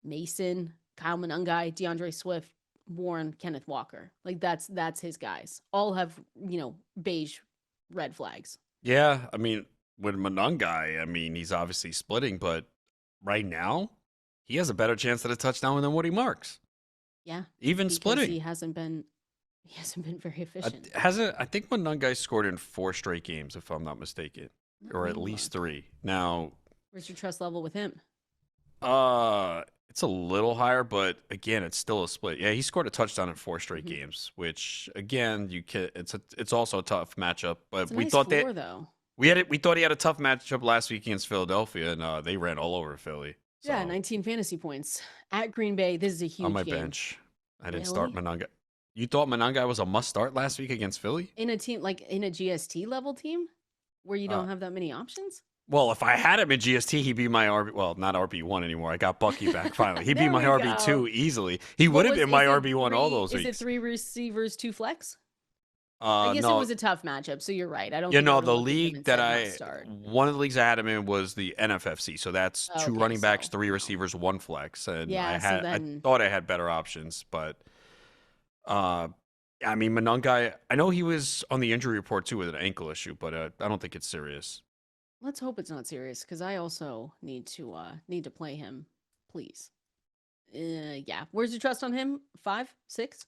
Mason, Kyle Monangai, DeAndre Swift, Warren, Kenneth Walker. Like that's his guys. All have, beige red flags. Yeah, I mean, with Monangai, I mean, he's obviously splitting, but right now, he has a better chance at a touchdown than Woody Marks. Yeah. Even splitting. He hasn't been very efficient. I think Monangai scored in 4 straight games, if I'm not mistaken. Or at least 3. Now, where's your trust level with him? It's a little higher, but again, it's still a split. Yeah, he scored a touchdown in 4 straight games, which again, it's also a tough matchup. But we thought we thought he had a tough matchup last week against Philadelphia, and they ran all over Philly. So. Yeah, 19 fantasy points at Green Bay. This is a huge game. On my bench, I didn't start Monangai. You thought Monangai was a must start last week against Philly? In a team in a GST level team, where you don't have that many options. Well, if I had him in GST, he'd be my RB. Well, not RB1 anymore. I got Bucky back finally. He'd be my RB2 easily. He would have been my RB1 all those weeks. Is it 3 receivers, 2 flex? I guess no, it was a tough matchup, so you're right. I don't. You think know, the league that start. one of the leagues I had him in was the NFFC. So that's 2 running backs, 3 receivers, 1 flex, and yeah, I thought I had better options, but I mean, Monungai, I know he was on the injury report too with an ankle issue, but I don't think it's serious. Let's hope it's not serious, because I also need to play him, please. Yeah. Where's your trust on him? 5, 6?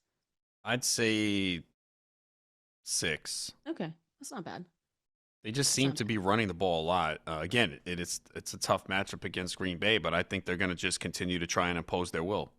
I'd say 6. Okay, that's not bad. They just seem to be running the ball a lot. Again, it's a tough matchup against Green Bay, but I think they're going to just continue to try and impose their will.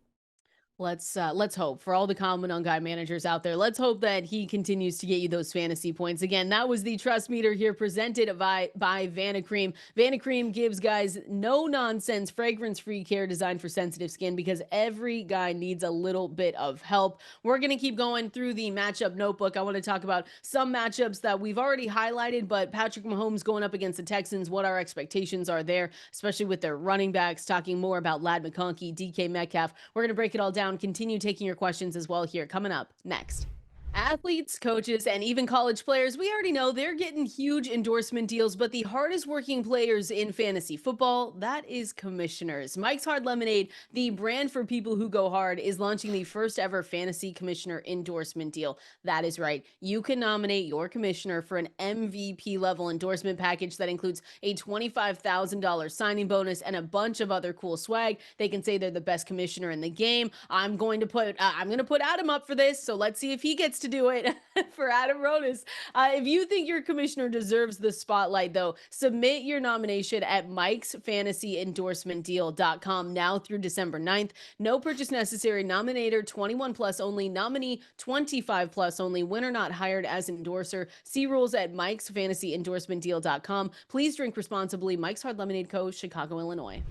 Let's hope for all the common on guy managers out there. Let's hope that he continues to get you those fantasy points. Again, that was the Trust Meter here presented by Vanicream. Vanicream gives guys no nonsense, fragrance-free care designed for sensitive skin, because every guy needs a little bit of help. We're going to keep going through the matchup notebook. I want to talk about some matchups that we've already highlighted, but Patrick Mahomes going up against the Texans, what our expectations are there, especially with their running backs, talking more about Ladd McConkey, DK Metcalf. We're going to break it all down. Continue taking your questions as well here. Coming up next. Athletes, coaches, and even college players, we already know they're getting huge endorsement deals, but the hardest working players in fantasy football, that is commissioners. Mike's Hard Lemonade, the brand for people who go hard, is launching the first ever fantasy commissioner endorsement deal. That is right. You can nominate your commissioner for an MVP level endorsement package that includes a $25,000 signing bonus and a bunch of other cool swag. They can say they're the best commissioner in the game. I'm going to put Adam up for this, so let's see if he gets to do it for Adam Ronis. If you think your commissioner deserves the spotlight, though, submit your nomination at mikesfantasyendorsementdeal.com now through December 9th. No purchase necessary. Nominator 21 plus only. Nominee 25 plus only. Winner not hired as endorser. See rules at mikesfantasyendorsementdeal.com. Please drink responsibly. Mike's Hard Lemonade Co., Chicago, Illinois.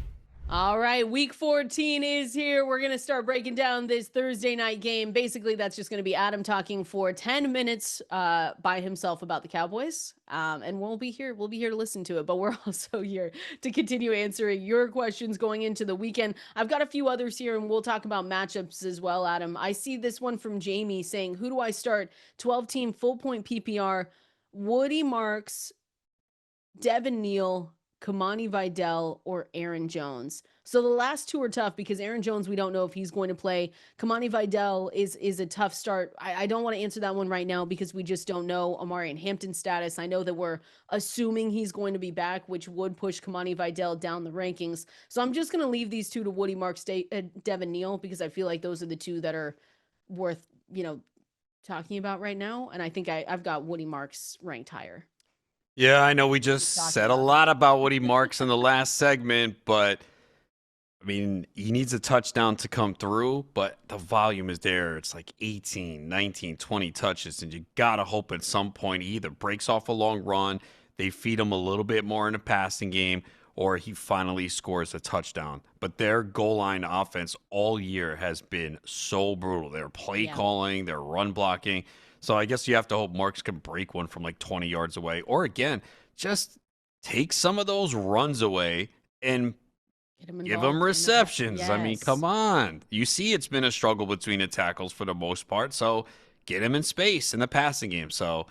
All right, week 14 is here. We're going to start breaking down this Thursday night game. Basically, that's just going to be Adam talking for 10 minutes by himself about the Cowboys. And we'll be here to listen to it, but we're also here to continue answering your questions going into the weekend. I've got a few others here, and we'll talk about matchups as well, Adam. I see this one from Jamie saying, who do I start? 12-team full point PPR, Woody Marks, Devin Neal, Kamani Vidal, or Aaron Jones. So the last two are tough because Aaron Jones, we don't know if he's going to play. Kamani Vidal is a tough start. I don't want to answer that one right now because we just don't know Amari and Hampton's status. I know that we're assuming he's going to be back, which would push Kamani Vidal down the rankings. So I'm just going to leave these two to Woody Marks, Devin Neal, because I feel like those are the two that are worth, talking about right now. And I think I've got Woody Marks ranked higher. Yeah, I know we just said a lot about Woody Marks in the last segment, but I mean, he needs a touchdown to come through, but the volume is there. It's like 18, 19, 20 touches, and you got to hope at some point he either breaks off a long run, they feed him a little bit more in the passing game, or he finally scores a touchdown. But their goal line offense all year has been so brutal. They're play calling, they're run blocking. So I guess you have to hope Marks can break one from like 20 yards away. Or again, just take some of those runs away and give him receptions. Yes. I mean, come on. You see it's been a struggle between the tackles for the most part. So get him in space in the passing game. So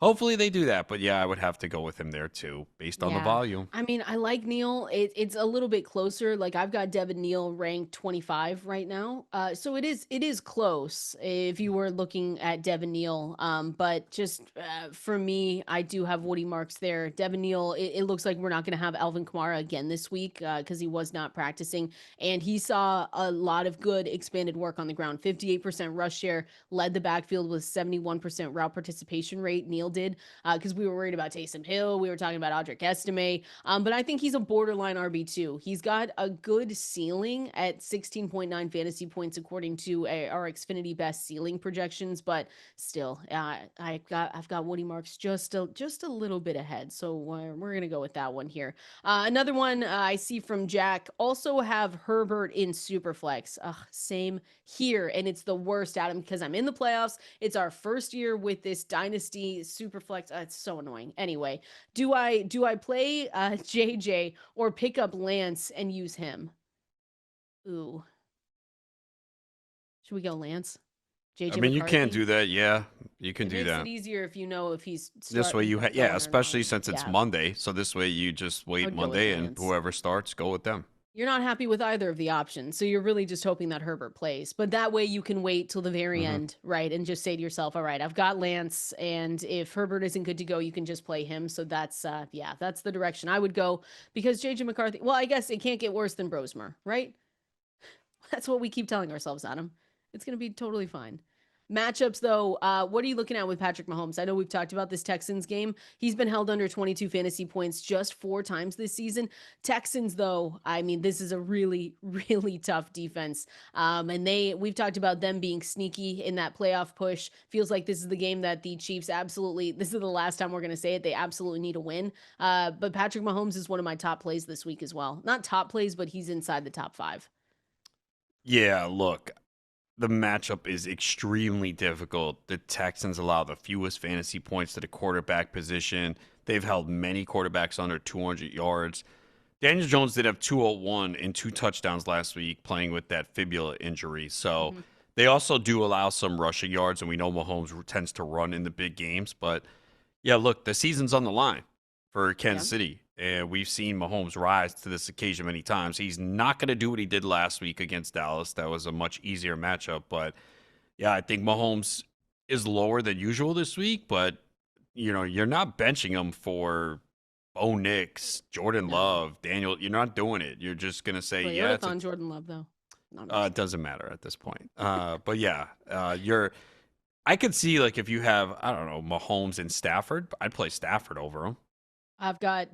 hopefully they do that. But yeah, I would have to go with him there too, based on the volume. I mean, I like Neal. It's a little bit closer. Like I've got Devin Neal ranked 25 right now. So it is close if you were looking at Devin Neal. But just for me, I do have Woody Marks there. Devin Neal, it looks like we're not going to have Alvin Kamara again this week because he was not practicing. And he saw a lot of good expanded work on the ground. 58% rush share, led the backfield with 71% route participation rate. Neal did because we were worried about Taysom Hill. We were talking about Audric Estime. But I think he's a borderline RB2. He's got a good ceiling at 16.9 fantasy points according to our Xfinity best ceiling projections. But still, I've got Woody Marks just a little bit ahead. So we're gonna go with that one here. Another one I see from Jack, also have Herbert in Superflex. Same here, and it's the worst, Adam, because I'm in the playoffs. It's our first year with this dynasty super flex. It's so annoying. Anyway, do I play JJ or pick up Lance and use him? Ooh. Should we go Lance? JJ I mean, McCarthy? you can do that. Yeah, you can do that. It makes it easier if you know if he's this way you especially since it's Monday. So this way you just wait Monday and whoever starts, go with them. You're not happy with either of the options, so you're really just hoping that Herbert plays. But that way you can wait till the very end, right? And just say to yourself, all right, I've got Lance, and if Herbert isn't good to go, you can just play him. So that's, that's the direction I would go, because JJ McCarthy, well, I guess it can't get worse than Brosmer, right? That's what we keep telling ourselves, Adam. It's going to be totally fine. Matchups, though, what are you looking at with Patrick Mahomes? I know we've talked about this Texans game. He's been held under 22 fantasy points just 4 times this season. Texans, though, I mean, this is a really, really tough defense. And we've talked about them being sneaky in that playoff push. Feels like this is the game that the Chiefs this is the last time we're going to say it. They absolutely need a win. But Patrick Mahomes is one of my top plays this week as well. Not top plays, but he's inside the top 5. Yeah, look. The matchup is extremely difficult. The Texans allow the fewest fantasy points to the quarterback position. They've held many quarterbacks under 200 yards. Daniel Jones did have 201 and 2 touchdowns last week playing with that fibula injury. So they also do allow some rushing yards, and we know Mahomes tends to run in the big games. But, yeah, look, the season's on the line for Kansas City. And we've seen Mahomes rise to this occasion many times. He's not going to do what he did last week against Dallas. That was a much easier matchup. But, yeah, I think Mahomes is lower than usual this week. But, you're not benching him for Bo Nix, Jordan Love, Daniel. You're not doing it. You're just going to say, it's on Jordan Love, though. It doesn't matter at this point. But, yeah, I could see, like, if you have, I don't know, Mahomes and Stafford, I'd play Stafford over him. I've got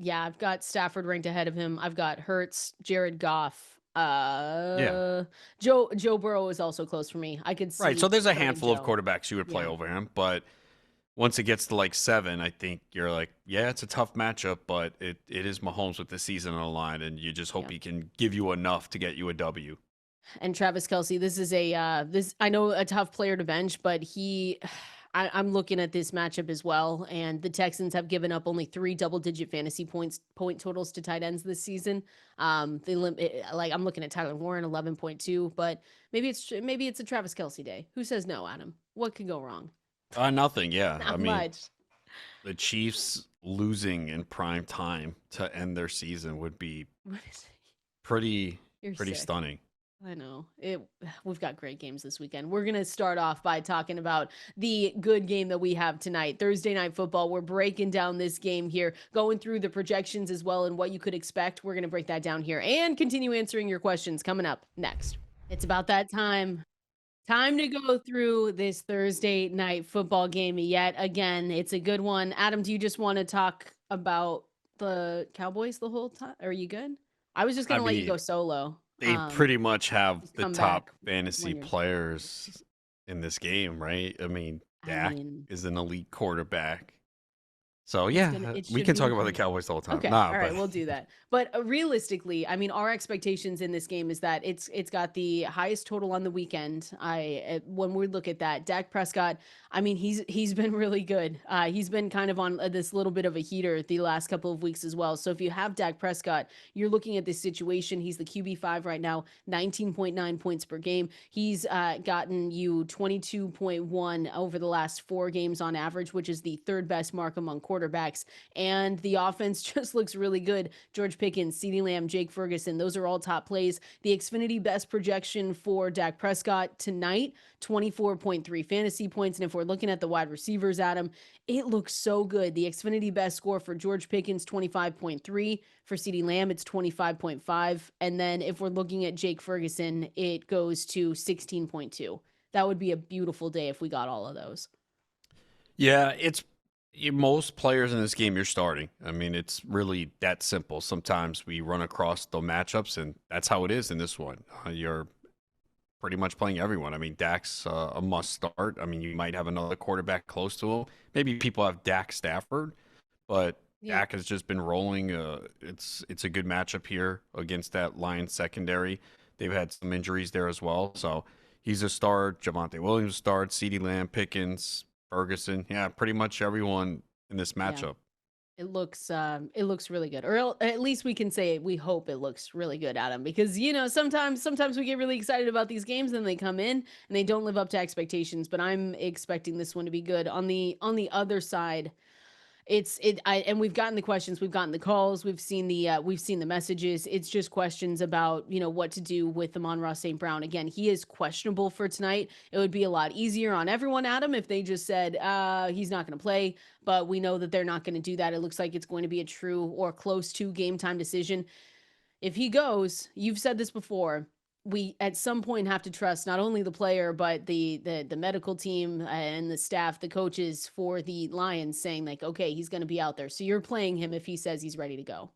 Stafford ranked ahead of him. I've got Hurts, Jared Goff. Joe Burrow is also close for me. I could see. Right, so there's a handful of quarterbacks you would play over him, but once it gets to like 7, I think you're like, it's a tough matchup, but it is Mahomes with the season on the line, and you just hope he can give you enough to get you a W. And Travis Kelce, this is I know a tough player to bench, but I'm looking at this matchup as well, and the Texans have given up only 3 double-digit fantasy point totals to tight ends this season. I'm looking at Tyler Warren, 11.2, but maybe it's a Travis Kelce day. Who says no, Adam? What could go wrong? Nothing. Yeah, Not much. The Chiefs losing in prime time to end their season would be pretty stunning. I know. We've got great games this weekend. We're going to start off by talking about the good game that we have tonight, Thursday Night Football. We're breaking down this game here, going through the projections as well and what you could expect. We're going to break that down here and continue answering your questions coming up next. It's about that time. Time to go through this Thursday Night Football game yet again. It's a good one. Adam, do you just want to talk about the Cowboys the whole time? Are you good? I was just going to let you go solo. They pretty much have the top fantasy players in this game, right? I mean, Dak is an elite quarterback. So, we can talk about the Cowboys the whole time. Okay, all right, we'll do that. But realistically, I mean, our expectations in this game is that it's got the highest total on the weekend. When we look at that, Dak Prescott, I mean, he's been really good. He's been kind of on this little bit of a heater the last couple of weeks as well. So if you have Dak Prescott, you're looking at this situation. He's the QB5 right now, 19.9 points per game. He's gotten you 22.1 over the last 4 games on average, which is the 3rd best mark among quarterbacks. And the offense just looks really good. George Pickens, CeeDee Lamb, Jake Ferguson, those are all top plays. The Xfinity best projection for Dak Prescott tonight, 24.3 fantasy points. And if we're looking at the wide receivers, Adam, it looks so good. The Xfinity best score for George Pickens, 25.3. For CeeDee Lamb, it's 25.5. And then if we're looking at Jake Ferguson, it goes to 16.2. That would be a beautiful day if we got all of those. Yeah, most players in this game you're starting. I mean, it's really that simple. Sometimes we run across the matchups, and that's how it is in this one. You're pretty much playing everyone. I mean, Dak's a must start. I mean, you might have another quarterback close to him. Maybe people have Dak Stafford, but Dak has just been rolling. It's a good matchup here against that Lions secondary. They've had some injuries there as well, so he's a start. Javonte Williams starts. CeeDee Lamb, Pickens, Ferguson. Yeah, pretty much everyone in this matchup. It looks really good, or at least we can say we hope it looks really good, Adam, because sometimes we get really excited about these games and they come in and they don't live up to expectations, but I'm expecting this one to be good. On the other side, and we've gotten the questions, we've gotten the calls, we've seen the messages. It's just questions about, what to do with Amon-Ra St. Brown. Again, he is questionable for tonight. It would be a lot easier on everyone, Adam, if they just said he's not going to play, but we know that they're not going to do that. It looks like it's going to be a true or close to game time decision. If he goes, you've said this before, we at some point have to trust not only the player, but the medical team and the staff, the coaches for the Lions saying like, okay, he's going to be out there. So you're playing him if he says he's ready to go.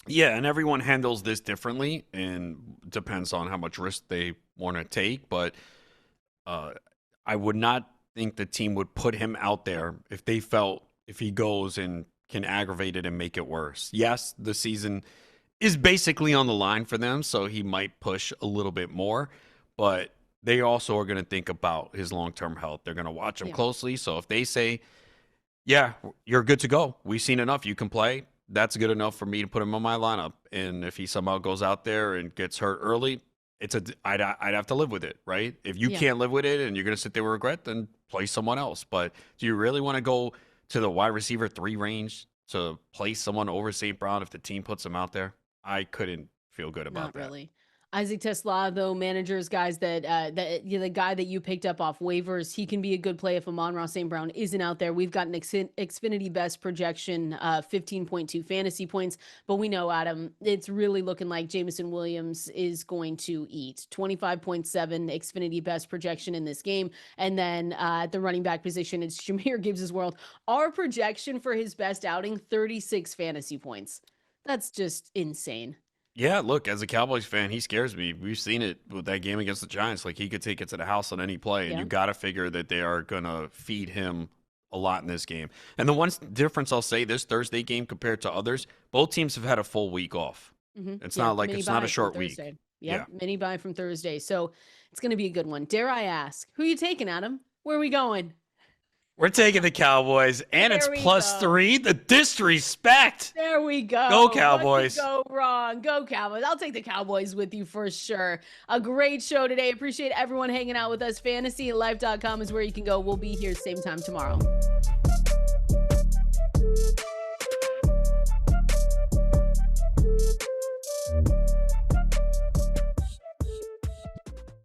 Yeah, and everyone handles this differently and depends on how much risk they want to take. But I would not think the team would put him out there if they felt if he goes and can aggravate it and make it worse. Yes, the season is basically on the line for them, so he might push a little bit more, but they also are going to think about his long-term health. They're going to watch him closely. So if they say, yeah, you're good to go, we've seen enough, you can play, that's good enough for me to put him on my lineup. And if he somehow goes out there and gets hurt early, I'd have to live with it, right? If you can't live with it and you're going to sit there with regret, then play someone else. But do you really want to go to the wide receiver 3 range to play someone over St. Brown if the team puts him out there? I couldn't feel good about that. Not really. Isaac Tesla, though, managers, guys the guy that you picked up off waivers, he can be a good play if Amon-Ra St. Brown isn't out there. We've got an Xfinity best projection, 15.2 fantasy points, but we know, Adam, it's really looking like Jameson Williams is going to eat 25.7 Xfinity best projection in this game. And then at the running back position, it's Jahmyr Gibbs' world. Our projection for his best outing, 36 fantasy points. That's just insane. Yeah, look, as a Cowboys fan, he scares me. We've seen it with that game against the Giants. Like, he could take it to the house on any play, and you got to figure that they are going to feed him a lot in this game. And the one difference I'll say, this Thursday game compared to others, both teams have had a full week off. Mm-hmm. It's not like it's not a short week. Yeah, mini bye from Thursday. So it's going to be a good one. Dare I ask, who are you taking, Adam? Where are we going? We're taking the Cowboys, and it's +3. The disrespect. There we go. Go Cowboys. What could go wrong? Go Cowboys. I'll take the Cowboys with you for sure. A great show today. Appreciate everyone hanging out with us. FantasyLife.com is where you can go. We'll be here same time tomorrow.